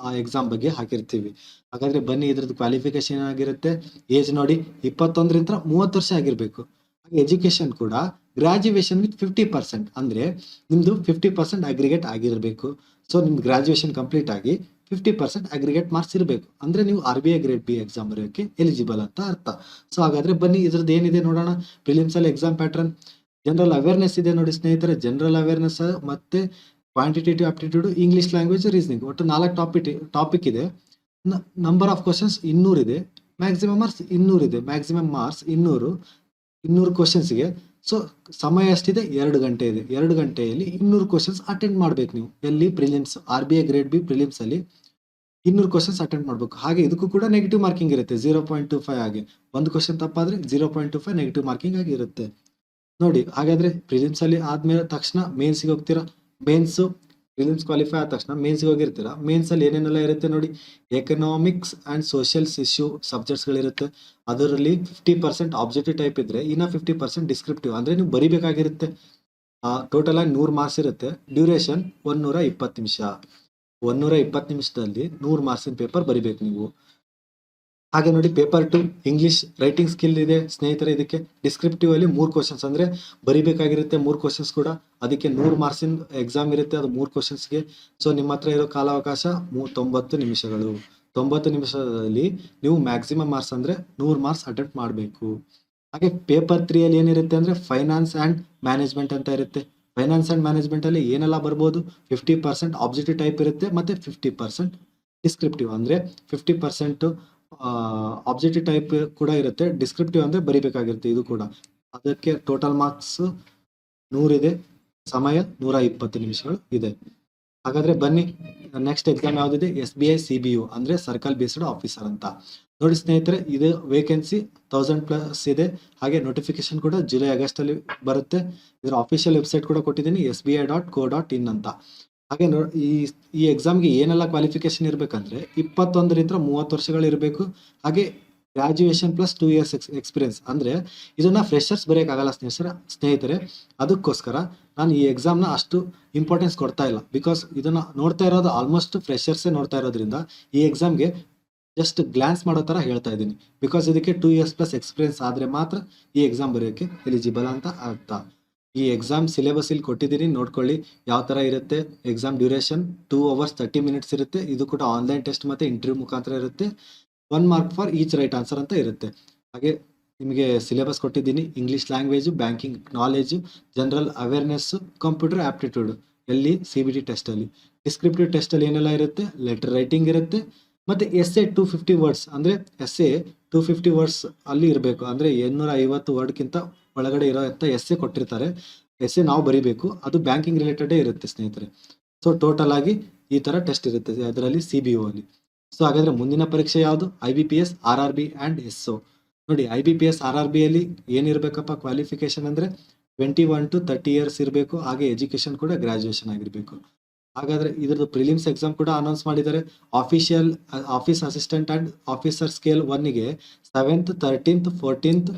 ಆ ಎಕ್ಸಾಮ್ ಬಗ್ಗೆ ಹಾಕಿರ್ತೀವಿ. ಹಾಗಾದರೆ ಬನ್ನಿ, ಇದ್ರದ್ದು ಕ್ವಾಲಿಫಿಕೇಶನ್ ಆಗಿರುತ್ತೆ. ಏಜ್ ನೋಡಿ, 21ರಿಂದ 30 ವರ್ಷ ಆಗಿರಬೇಕು. ಹಾಗೆ ಎಜುಕೇಷನ್ ಕೂಡ ಗ್ರ್ಯಾಜುಯೇಷನ್ ವಿತ್ 50%, ಅಂದರೆ ನಿಮ್ಮದು 50% ಅಗ್ರಿಗೇಟ್ ಆಗಿರಬೇಕು. ಸೊ ನಿಮ್ಮ ಗ್ರ್ಯಾಜುಯೇಷನ್ ಕಂಪ್ಲೀಟ್ ಆಗಿ 50% ಅಗ್ರಿಗೇಟ್ ಮಾರ್ಕ್ಸ್ ಇರಬೇಕು, ಅಂದರೆ ನೀವು RBI ಗ್ರೇಡ್ ಬಿ ಎಕ್ಸಾಮ್ ಬರೆಯೋಕ್ಕೆ ಎಲಿಜಿಬಲ್ ಅಂತ ಅರ್ಥ. ಸೊ ಹಾಗಾದರೆ ಬನ್ನಿ, ಇದ್ರದ್ದು ಏನಿದೆ ನೋಡೋಣ. ಪ್ರಿಲಿಮ್ಸಲ್ಲಿ ಎಕ್ಸಾಮ್ ಪ್ಯಾಟ್ರನ್, ಜನರಲ್ ಅವೇರ್ನೆಸ್ ಇದೆ ನೋಡಿ ಸ್ನೇಹಿತರೆ. ಜನರಲ್ ಅವೇರ್ನೆಸ್ ಮತ್ತು quantitative aptitude, English language, reasoning, ಒಟ್ಟು 4 ಟಾಪಿಕ್ ಇದೆ. ನಂಬರ್ ಆಫ್ ಕ್ವಶನ್ಸ್ 200 ಇದೆ. ಮ್ಯಾಕ್ಸಿಮಮ್ ಮಾರ್ಕ್ಸ್ 200 ಇದೆ. Maximum marks 200 ಕ್ವಶನ್ಸ್ಗೆ. ಸೊ ಸಮಯ ಎಷ್ಟಿದೆ? 2 ಗಂಟೆ ಇದೆ. 2 ಗಂಟೆಯಲ್ಲಿ 200 ಕ್ವಶನ್ಸ್ ಅಟೆಂಡ್ ಮಾಡಬೇಕು ನೀವು. ಎಲ್ಲಿ? ಪ್ರಿಲಿಮ್ಸ್, RBI ಗ್ರೇಡ್ ಬಿ ಪ್ರಿಲಿಮ್ಸಲ್ಲಿ 200 ಕ್ವಶನ್ಸ್ ಅಟೆಂಡ್ ಮಾಡಬೇಕು. ಹಾಗೆ ಇದಕ್ಕೂ ಕೂಡ ನೆಗೆಟಿವ್ ಮಾರ್ಕಿಂಗ್ ಇರುತ್ತೆ, 0.25. ಹಾಗೆ ಒಂದು ಕ್ವಶನ್ ತಪ್ಪಾದರೆ 0.25 ನೆಗೆಟಿವ್ ಮಾರ್ಕಿಂಗ್ ಆಗಿರುತ್ತೆ. ನೋಡಿ, ಹಾಗಾದರೆ ಪ್ರಿಲಿಮ್ಸಲ್ಲಿ ಆದಮೇಲೆ ತಕ್ಷಣ ಮೇನ್ಸಿಗೆ ಹೋಗ್ತೀರಾ. ಪ್ರಿಲಿಮ್ಸ್ ಕ್ವಾಲಿಫೈ ಆದ ತಕ್ಷಣ ಮೇನ್ಸಿಗೆ ಹೋಗಿರ್ತೀರಾ. ಮೇನ್ಸಲ್ಲಿ ಏನೇನೆಲ್ಲ ಇರುತ್ತೆ ನೋಡಿ. ಎಕನಾಮಿಕ್ಸ್ ಆ್ಯಂಡ್ ಸೋಷಿಯಲ್ಸ್ ಇಶ್ಯೂ ಸಬ್ಜೆಕ್ಟ್ಸ್ಗಳಿರುತ್ತೆ. ಅದರಲ್ಲಿ 50% ಆಬ್ಜೆಕ್ಟಿವ್ ಟೈಪ್ ಇದ್ದರೆ ಇನ್ನು 50% ಡಿಸ್ಕ್ರಿಪ್ಟಿವ್, ಅಂದರೆ ನೀವು ಬರಿಬೇಕಾಗಿರುತ್ತೆ. ಟೋಟಲ್ ಆಗಿ 100 ಮಾರ್ಕ್ಸ್ ಇರುತ್ತೆ. ಡ್ಯೂರೇಷನ್ 120 ನಿಮಿಷ. 120 ನಿಮಿಷದಲ್ಲಿ 100 ಮಾರ್ಕ್ಸಿನ ಪೇಪರ್ ಬರಿಬೇಕು ನೀವು. ಹಾಗೆ ನೋಡಿ, ಪೇಪರ್ 2 ಇಂಗ್ಲೀಷ್ ರೈಟಿಂಗ್ ಸ್ಕಿಲ್ ಇದೆ ಸ್ನೇಹಿತರೆ. ಇದಕ್ಕೆ ಡಿಸ್ಕ್ರಿಪ್ಟಿವ್ ಅಲ್ಲಿ 3 ಕ್ವಶನ್ಸ್, ಅಂದರೆ ಬರಿಬೇಕಾಗಿರುತ್ತೆ 3 ಕ್ವಶನ್ಸ್ ಕೂಡ. ಅದಕ್ಕೆ 100 ಮಾರ್ಕ್ಸಿನ ಎಕ್ಸಾಮ್ ಇರುತ್ತೆ, ಅದು 3 ಕ್ವಶನ್ಸ್ಗೆ. ಸೊ ನಿಮ್ಮ ಹತ್ರ ಇರೋ ಕಾಲಾವಕಾಶ 90 ನಿಮಿಷಗಳು. 90 ನಿಮಿಷದಲ್ಲಿ ನೀವು ಮ್ಯಾಕ್ಸಿಮಮ್ ಮಾರ್ಕ್ಸ್ ಅಂದರೆ 100 ಮಾರ್ಕ್ಸ್ ಅಟೆಂಪ್ಟ್ ಮಾಡಬೇಕು. ಹಾಗೆ ಪೇಪರ್ 3 ಅಲ್ಲಿ ಏನಿರುತ್ತೆ ಅಂದರೆ ಫೈನಾನ್ಸ್ ಆ್ಯಂಡ್ ಮ್ಯಾನೇಜ್ಮೆಂಟ್ ಅಂತ ಇರುತ್ತೆ. ಫೈನಾನ್ಸ್ ಆ್ಯಂಡ್ ಮ್ಯಾನೇಜ್ಮೆಂಟಲ್ಲಿ ಏನೆಲ್ಲ ಬರ್ಬೋದು? 50% ಆಬ್ಜೆಕ್ಟಿವ್ ಟೈಪ್ ಇರುತ್ತೆ ಮತ್ತು 50% ಡಿಸ್ಕ್ರಿಪ್ಟಿವ್, ಅಂದರೆ 50% ಆಬ್ಜೆಕ್ಟಿವ್ ಟೈಪ್ ಕೂಡ ಇರುತ್ತೆ. ಡಿಸ್ಕ್ರಿಪ್ಟಿವ್ ಅಂದರೆ ಬರಿಬೇಕಾಗಿರುತ್ತೆ ಇದು ಕೂಡ. ಅದಕ್ಕೆ ಟೋಟಲ್ ಮಾರ್ಕ್ಸ್ 100 ಇದೆ. ಸಮಯ 120 ನಿಮಿಷಗಳು ಇದೆ. ಹಾಗಾದರೆ ಬನ್ನಿ, ನೆಕ್ಸ್ಟ್ ಎಕ್ಸಾಮ್ ಯಾವುದಿದೆ? SBI CBU, ಅಂದರೆ ಸರ್ಕಲ್ ಬೇಸ್ಡ್ ಆಫೀಸರ್ ಅಂತ. ನೋಡಿ ಸ್ನೇಹಿತರೆ, ಇದು ವೇಕೆನ್ಸಿ 1000+ ಇದೆ. ಹಾಗೆ ನೋಟಿಫಿಕೇಶನ್ ಕೂಡ ಜುಲೈ ಆಗಸ್ಟಲ್ಲಿ ಬರುತ್ತೆ. ಇದರ ಆಫಿಷಿಯಲ್ ವೆಬ್ಸೈಟ್ ಕೂಡ ಕೊಟ್ಟಿದ್ದೀನಿ, sbi.co.in ಅಂತ. ಹಾಗೆ ಈ ಎಕ್ಸಾಮ್ಗೆ ಏನೆಲ್ಲ ಕ್ವಾಲಿಫಿಕೇಶನ್ ಇರಬೇಕಂದ್ರೆ 21ರಿಂದ 30 ವರ್ಷಗಳಿರಬೇಕು. ಹಾಗೆ ಗ್ರ್ಯಾಜುಯೇಷನ್ ಪ್ಲಸ್ 2 years ಎಕ್ಸ್ಪೀರಿಯನ್ಸ್, ಅಂದರೆ ಇದನ್ನು ಫ್ರೆಷರ್ಸ್ ಬರೆಯೋಕ್ಕಾಗಲ್ಲ ಸ್ನೇಹಿತರೆ. ಅದಕ್ಕೋಸ್ಕರ ನಾನು ಈ ಎಕ್ಸಾಮ್ನ ಅಷ್ಟು ಇಂಪಾರ್ಟೆನ್ಸ್ ಕೊಡ್ತಾ ಇಲ್ಲ. ಬಿಕಾಸ್ ಇದನ್ನು ನೋಡ್ತಾ ಇರೋದು ಆಲ್ಮೋಸ್ಟ್ ಫ್ರೆಷರ್ಸೇ ನೋಡ್ತಾ ಇರೋದ್ರಿಂದ ಈ ಎಕ್ಸಾಮ್ಗೆ ಜಸ್ಟ್ ಗ್ಲಾನ್ಸ್ ಮಾಡೋ ಥರ ಹೇಳ್ತಾ ಇದ್ದೀನಿ. ಬಿಕಾಸ್ ಇದಕ್ಕೆ 2 years+ ಎಕ್ಸ್ಪೀರಿಯನ್ಸ್ ಆದರೆ ಮಾತ್ರ ಈ ಎಕ್ಸಾಮ್ ಬರೆಯೋಕ್ಕೆ ಎಲಿಜಿಬಲ್ ಅಂತ ಅರ್ಥ. ಈ ಎಕ್ಸಾಮ್ ಸಿಲೆಬಸ್ ಇಲ್ಲಿ ಕೊಟ್ಟಿದ್ದೀನಿ, ನೋಡ್ಕೊಳ್ಳಿ ಯಾವ ಥರ ಇರುತ್ತೆ. ಎಕ್ಸಾಮ್ ಡ್ಯೂರೇಷನ್ 2 ಅವರ್ಸ್ 30 ಮಿನಿಟ್ಸ್ ಇರುತ್ತೆ. ಇದು ಕೂಡ ಆನ್ಲೈನ್ ಟೆಸ್ಟ್ ಮತ್ತು ಇಂಟರ್ವ್ಯೂ ಮುಖಾಂತರ ಇರುತ್ತೆ. 1 mark for each right answer ಅಂತ ಇರುತ್ತೆ. ಹಾಗೆ ನಿಮಗೆ ಸಿಲೆಬಸ್ ಕೊಟ್ಟಿದ್ದೀನಿ. English language, banking knowledge, general awareness, computer aptitude ಎಲ್ಲಿ CBT ಟೆಸ್ಟಲ್ಲಿ. ಡಿಸ್ಕ್ರಿಪ್ಟಿವ್ ಟೆಸ್ಟಲ್ಲಿ ಏನೆಲ್ಲ ಇರುತ್ತೆ, ಲೆಟರ್ ರೈಟಿಂಗ್ ಇರುತ್ತೆ ಮತ್ತು ಎಸ್ಸೆ 250 ವರ್ಡ್ಸ್, ಅಂದರೆ ಎಸ್ಸೆ 250 ವರ್ಡ್ಸ್ ಅಲ್ಲಿ ಇರಬೇಕು. ಅಂದರೆ 850 ವರ್ಡ್ಗಿಂತ ಒಳಗಡೆ ಇರೋ ಅಂತ ಎಸ್ಸೆ ಕೊಟ್ಟಿರ್ತಾರೆ. ಎಸ್ಸೆ ನಾವು ಬರೀಬೇಕು, ಅದು ಬ್ಯಾಂಕಿಂಗ್ ರಿಲೇಟೆಡೇ ಇರುತ್ತೆ ಸ್ನೇಹಿತರೆ. ಸೊ ಟೋಟಲ್ ಆಗಿ ಈ ಥರ ಟೆಸ್ಟ್ ಇರುತ್ತೆ ಅದರಲ್ಲಿ CBO ಅಲ್ಲಿ. ಸೊ ಹಾಗಾದರೆ ಮುಂದಿನ ಪರೀಕ್ಷೆ ಯಾವುದು? IBPS, RRB and SO. ನೋಡಿ IBPS RRB ಅಲ್ಲಿ ಏನಿರಬೇಕಪ್ಪ ಕ್ವಾಲಿಫಿಕೇಶನ್ ಅಂದರೆ 21 to 30 ಇಯರ್ಸ್ ಇರಬೇಕು. ಹಾಗೆ ಎಜುಕೇಷನ್ ಕೂಡ ಗ್ರಾಜುಯೇಷನ್ ಆಗಿರಬೇಕು. ಹಾಗಾದರೆ ಇದರದ್ದು ಪ್ರಿಲಿಮ್ಸ್ ಎಕ್ಸಾಮ್ ಕೂಡ ಅನೌನ್ಸ್ ಮಾಡಿದ್ದಾರೆ. Office assistant and officer scale 1ಗೆ 7th, 13th, 14th,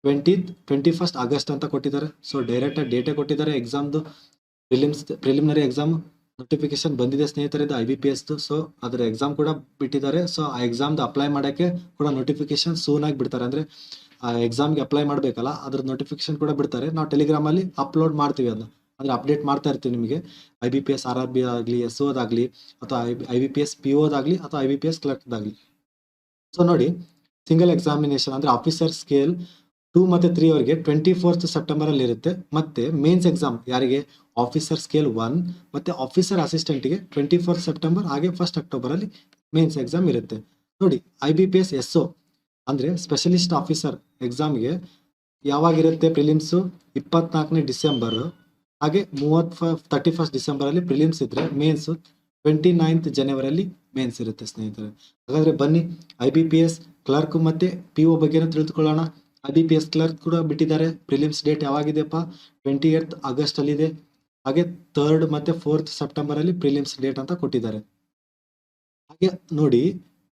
20th, 21st August ಅಂತ ಕೊಟ್ಟಿದ್ದಾರೆ. ಸೊ ಡೈರೆಕ್ಟಾಗಿ ಡೇಟೇ ಕೊಟ್ಟಿದ್ದಾರೆ ಎಕ್ಸಾಮ್ದು. ಪ್ರಿಲಿಮಿನರಿ ಎಕ್ಸಾಮ್ ನೋಟಿಫಿಕೇಶನ್ ಬಂದಿದೆ ಸ್ನೇಹಿತರೆ, IBPSದು. ಸೊ ಅದರ ಎಕ್ಸಾಮ್ ಕೂಡ ಬಿಟ್ಟಿದ್ದಾರೆ. ಸೊ ಆ ಎಕ್ಸಾಮ್ದು ಅಪ್ಲೈ ಮಾಡೋಕ್ಕೆ ಕೂಡ ನೋಟಿಫಿಕೇಶನ್ ಸೂನಾಗಿ ಬಿಡ್ತಾರೆ. ಅಂದರೆ ಆ ಎಕ್ಸಾಮ್ಗೆ ಅಪ್ಲೈ ಮಾಡಬೇಕಲ್ಲ, ಅದ್ರ ನೋಟಿಫಿಕೇಶನ್ ಕೂಡ ಬಿಡ್ತಾರೆ. ನಾವು ಟೆಲಿಗ್ರಾಮಲ್ಲಿ ಅಪ್ಲೋಡ್ ಮಾಡ್ತೀವಿ, ಅದನ್ನ ಅಂದರೆ ಅಪ್ಡೇಟ್ ಮಾಡ್ತಾ ಇರ್ತೀವಿ ನಿಮಗೆ. IBPS RRB ಆಗಲಿ, SOದಾಗಲಿ, ಅಥವಾ IBPS POದಾಗಲಿ, ಅಥವಾ IBPS ಕ್ಲರ್ಕ್ದಾಗಲಿ. ಸೊ ನೋಡಿ, ಸಿಂಗಲ್ ಎಕ್ಸಾಮಿನೇಷನ್ ಅಂದರೆ ಆಫೀಸರ್ ಸ್ಕೇಲ್ 2 ಮತ್ತು 3 ಅವರಿಗೆ 24th ಸೆಪ್ಟೆಂಬರಲ್ಲಿ ಇರುತ್ತೆ. ಮತ್ತು ಮೇನ್ಸ್ ಎಕ್ಸಾಮ್ ಯಾರಿಗೆ ಆಫೀಸರ್ ಸ್ಕೇಲ್ 1 ಮತ್ತು ಆಫೀಸರ್ ಅಸಿಸ್ಟೆಂಟಿಗೆ 24th ಸೆಪ್ಟೆಂಬರ್, ಹಾಗೆ 1st ಅಕ್ಟೋಬರಲ್ಲಿ ಮೇನ್ಸ್ ಎಕ್ಸಾಮ್ ಇರುತ್ತೆ. ನೋಡಿ IBPS SO ಅಂದರೆ ಸ್ಪೆಷಲಿಸ್ಟ್ ಆಫೀಸರ್ ಎಕ್ಸಾಮ್ಗೆ ಯಾವಾಗಿರುತ್ತೆ ಪ್ರಿಲಿಮ್ಸು 24ನೇ ಡಿಸೆಂಬರು, ಹಾಗೆ 31st ಡಿಸೆಂಬರಲ್ಲಿ ಪ್ರಿಲಿಮ್ಸ್ ಇದ್ದರೆ ಮೇನ್ಸು 29th ಜನವರಿಯಲ್ಲಿ ಮೇನ್ಸ್ ಇರುತ್ತೆ ಸ್ನೇಹಿತರೆ. ಹಾಗಾದರೆ ಬನ್ನಿ IBPS ಕ್ಲರ್ಕ್ ಮತ್ತು PO ಬಗ್ಗೆನೂ ತಿಳಿದುಕೊಳ್ಳೋಣ. IBPS ಕ್ಲರ್ಕ್ ಕೂಡ ಬಿಟ್ಟಿದ್ದಾರೆ. ಪ್ರಿಲಿಮ್ಸ್ ಡೇಟ್ ಯಾವಾಗಿದೆಯಪ್ಪ 28th ಆಗಸ್ಟಲ್ಲಿದೆ. ಹಾಗೆ 3rd ಮತ್ತು 4th ಸೆಪ್ಟೆಂಬರಲ್ಲಿ ಪ್ರಿಲಿಮ್ಸ್ ಡೇಟ್ ಅಂತ ಕೊಟ್ಟಿದ್ದಾರೆ. ಹಾಗೆ ನೋಡಿ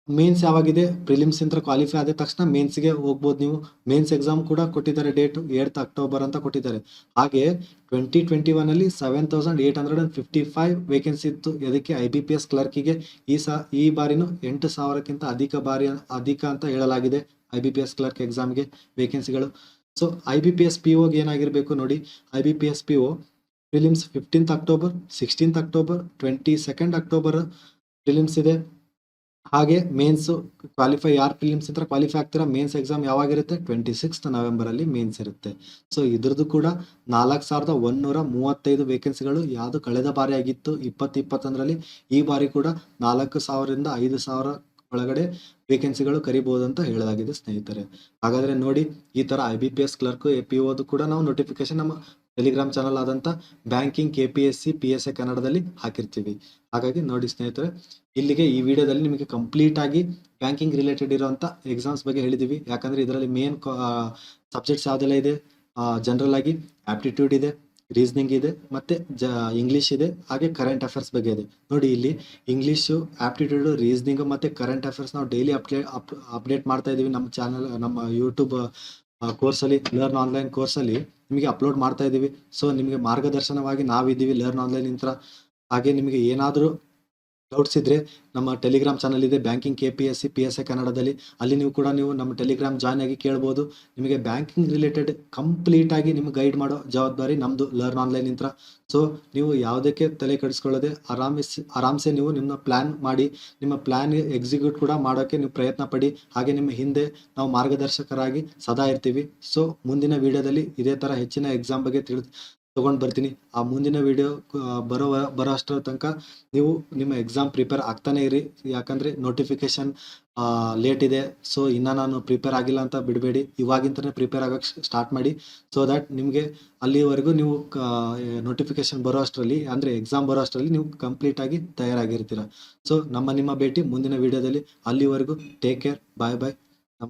ಮೇನ್ಸ್ ಯಾವಾಗಿದೆ, ಪ್ರಿಲಿಮ್ಸ್ ಇಂದ ಕ್ವಾಲಿಫೈ ಆದ ತಕ್ಷಣ ಮೇನ್ಸ್ಗೆ ಹೋಗ್ಬೋದು ನೀವು. ಮೇನ್ಸ್ ಎಕ್ಸಾಮ್ ಕೂಡ ಕೊಟ್ಟಿದ್ದಾರೆ, ಡೇಟು 8th ಅಕ್ಟೋಬರ್ ಅಂತ ಕೊಟ್ಟಿದ್ದಾರೆ. ಹಾಗೆ 2021 7,855 ವೇಕೆನ್ಸಿ ಇತ್ತು. ಅದಕ್ಕೆ IBPS ಕ್ಲರ್ಕಿಗೆ ಈ ಬಾರಿನೂ 8,000ಕ್ಕಿಂತ ಅಧಿಕ ಅಂತ ಹೇಳಲಾಗಿದೆ IBPS ಕ್ಲರ್ಕ್ ಎಕ್ಸಾಮ್ಗೆ ವೇಕೆನ್ಸಿಗಳು. ಸೊ IBPS POಗೆ ಏನಾಗಿರಬೇಕು ನೋಡಿ, IBPS PO prelims 15th October, 16th October, 22nd October prelims ಇದೆ. ಹಾಗೆ ಮೇನ್ಸು ಕ್ವಾಲಿಫೈ ಯಾರು ಪ್ರಿಲಿಮ್ಸ್ ಇಂದ ಕ್ವಾಲಿಫೈ ಆಗ್ತೀರಾ, ಮೇನ್ಸ್ ಎಕ್ಸಾಮ್ ಯಾವಾಗಿರುತ್ತೆ 26th ನವೆಂಬರಲ್ಲಿ ಮೇನ್ಸ್ ಇರುತ್ತೆ. ಸೊ ಇದ್ರದ್ದು ಕೂಡ 4,135 ವೇಕೆನ್ಸಿಗಳು. ಯಾವುದು ಕಳೆದ ಬಾರಿ ಆಗಿತ್ತು 2021ರಲ್ಲಿ, ಈ ಬಾರಿ ಕೂಡ 4,000ರಿಂದ 5,000 ಒಳಗಡೆ ವೇಕೆನ್ಸಿಗಳು ಕರಿಬಹುದು ಅಂತ ಹೇಳಲಾಗಿದೆ ಸ್ನೇಹಿತರೆ. ಹಾಗಾದರೆ ನೋಡಿ, ಈ ಥರ IBPS ಕ್ಲರ್ಕ್ POದು ಕೂಡ ನಾವು ನೋಟಿಫಿಕೇಶನ್ ನಮ್ಮ ಟೆಲಿಗ್ರಾಮ್ ಚಾನಲ್ ಆದಂಥ ಬ್ಯಾಂಕಿಂಗ್ KPSC PSA ಕನ್ನಡದಲ್ಲಿ ಹಾಕಿರ್ತೀವಿ. ಹಾಗಾಗಿ ನೋಡಿ ಸ್ನೇಹಿತರೆ, ಇಲ್ಲಿಗೆ ಈ ವಿಡಿಯೋದಲ್ಲಿ ನಿಮಗೆ ಕಂಪ್ಲೀಟ್ ಆಗಿ ಬ್ಯಾಂಕಿಂಗ್ ರಿಲೇಟೆಡ್ ಇರೋಂಥ ಎಕ್ಸಾಮ್ಸ್ ಬಗ್ಗೆ ಹೇಳಿದ್ದೀವಿ. ಯಾಕಂದರೆ ಇದರಲ್ಲಿ ಮೇನ್ ಸಬ್ಜೆಕ್ಟ್ಸ್ ಯಾವುದೆಲ್ಲ ಇದೆ, ಜನರಲ್ ಆಗಿ ಆಪ್ಟಿಟ್ಯೂಡ್ ಇದೆ, ರೀಸನಿಂಗ್ ಇದೆ, ಮತ್ತು ಇಂಗ್ಲೀಷ್ ಇದೆ, ಹಾಗೆ ಕರೆಂಟ್ ಅಫೇರ್ಸ್ ಬಗ್ಗೆ ಇದೆ. ನೋಡಿ ಇಲ್ಲಿ ಇಂಗ್ಲೀಷು, ಆಪ್ಟಿಟ್ಯೂಡು, ರೀಸನಿಂಗು ಮತ್ತು ಕರೆಂಟ್ ಅಫೇರ್ಸ್ ನಾವು ಡೈಲಿ ಅಪ್ಡೇಟ್ ಮಾಡ್ತಾ ಇದ್ದೀವಿ ನಮ್ಮ ಚಾನಲ್, ನಮ್ಮ ಯೂಟ್ಯೂಬ್ ಕೋರ್ಸಲ್ಲಿ, ಲರ್ನ್ ಆನ್ಲೈನ್ ಕೋರ್ಸಲ್ಲಿ ನಿಮಗೆ ಅಪ್ಲೋಡ್ ಮಾಡ್ತಾ ಇದ್ದೀವಿ. ಸೊ ನಿಮಗೆ ಮಾರ್ಗದರ್ಶನವಾಗಿ ನಾವಿದ್ದೀವಿ ಲರ್ನ್ ಆನ್ಲೈನ್ ಇಂತ್ರ. ಹಾಗೆ ನಿಮಗೆ ಏನಾದರೂ ಡೌಟ್ಸ್ ಇದ್ದರೆ ನಮ್ಮ ಟೆಲಿಗ್ರಾಮ್ ಚಾನಲ್ ಇದೆ, ಬ್ಯಾಂಕಿಂಗ್ KPSC PSA ಕನ್ನಡದಲ್ಲಿ. ಅಲ್ಲಿ ನೀವು ನಮ್ಮ ಟೆಲಿಗ್ರಾಮ್ ಜಾಯ್ನ್ ಆಗಿ ಕೇಳ್ಬೋದು. ನಿಮಗೆ ಬ್ಯಾಂಕಿಂಗ್ ರಿಲೇಟೆಡ್ ಕಂಪ್ಲೀಟಾಗಿ ನಿಮ್ಗೆ ಗೈಡ್ ಮಾಡೋ ಜವಾಬ್ದಾರಿ ನಮ್ಮದು ಲರ್ನ್ ಆನ್ಲೈನ್ ಇಂತ್ರ. ಸೊ ನೀವು ಯಾವುದಕ್ಕೆ ತಲೆ ಕೆಡಿಸ್ಕೊಳ್ಳದೆ ಆರಾಮ್ಸೆ ನೀವು ನಿಮ್ಮ ಪ್ಲ್ಯಾನ್ ಮಾಡಿ, ನಿಮ್ಮ ಪ್ಲ್ಯಾನ್ ಎಕ್ಸಿಕ್ಯೂಟ್ ಕೂಡ ಮಾಡೋಕ್ಕೆ ನೀವು ಪ್ರಯತ್ನ ಪಡಿ. ಹಾಗೆ ನಿಮ್ಮ ಹಿಂದೆ ನಾವು ಮಾರ್ಗದರ್ಶಕರಾಗಿ ಸದಾ ಇರ್ತೀವಿ. ಸೊ ಮುಂದಿನ ವಿಡಿಯೋದಲ್ಲಿ ಇದೇ ಥರ ಹೆಚ್ಚಿನ ಎಕ್ಸಾಮ್ ಬಗ್ಗೆ ತೊಗೊಂಡು ಬರ್ತೀನಿ. ಆ ಮುಂದಿನ ವಿಡಿಯೋ ಬರೋ ಅಷ್ಟರ ತನಕ ನೀವು ನಿಮ್ಮ ಎಕ್ಸಾಮ್ ಪ್ರಿಪೇರ್ ಆಗ್ತಾನೆ ಇರಿ. ಯಾಕಂದರೆ ನೋಟಿಫಿಕೇಶನ್ ಲೇಟ್ ಇದೆ. ಸೊ ಇನ್ನೂ ನಾನು ಪ್ರಿಪೇರ್ ಆಗಿಲ್ಲ ಅಂತ ಬಿಡಬೇಡಿ, ಇವಾಗಿಂತಲೇ ಪ್ರಿಪೇರ್ ಆಗೋಕ್ಕೆ ಸ್ಟಾರ್ಟ್ ಮಾಡಿ. ಸೊ ದ್ಯಾಟ್ ನಿಮಗೆ ಅಲ್ಲಿವರೆಗೂ ನೀವು ನೋಟಿಫಿಕೇಶನ್ ಬರೋ ಅಷ್ಟರಲ್ಲಿ, ಅಂದರೆ ಎಕ್ಸಾಮ್ ಬರೋ ಅಷ್ಟರಲ್ಲಿ ನೀವು ಕಂಪ್ಲೀಟಾಗಿ ತಯಾರಾಗಿರ್ತೀರ. ಸೊ ನಿಮ್ಮ ಭೇಟಿ ಮುಂದಿನ ವಿಡಿಯೋದಲ್ಲಿ. ಅಲ್ಲಿವರೆಗೂ ಟೇಕ್ ಕೇರ್, ಬಾಯ್ ಬಾಯ್.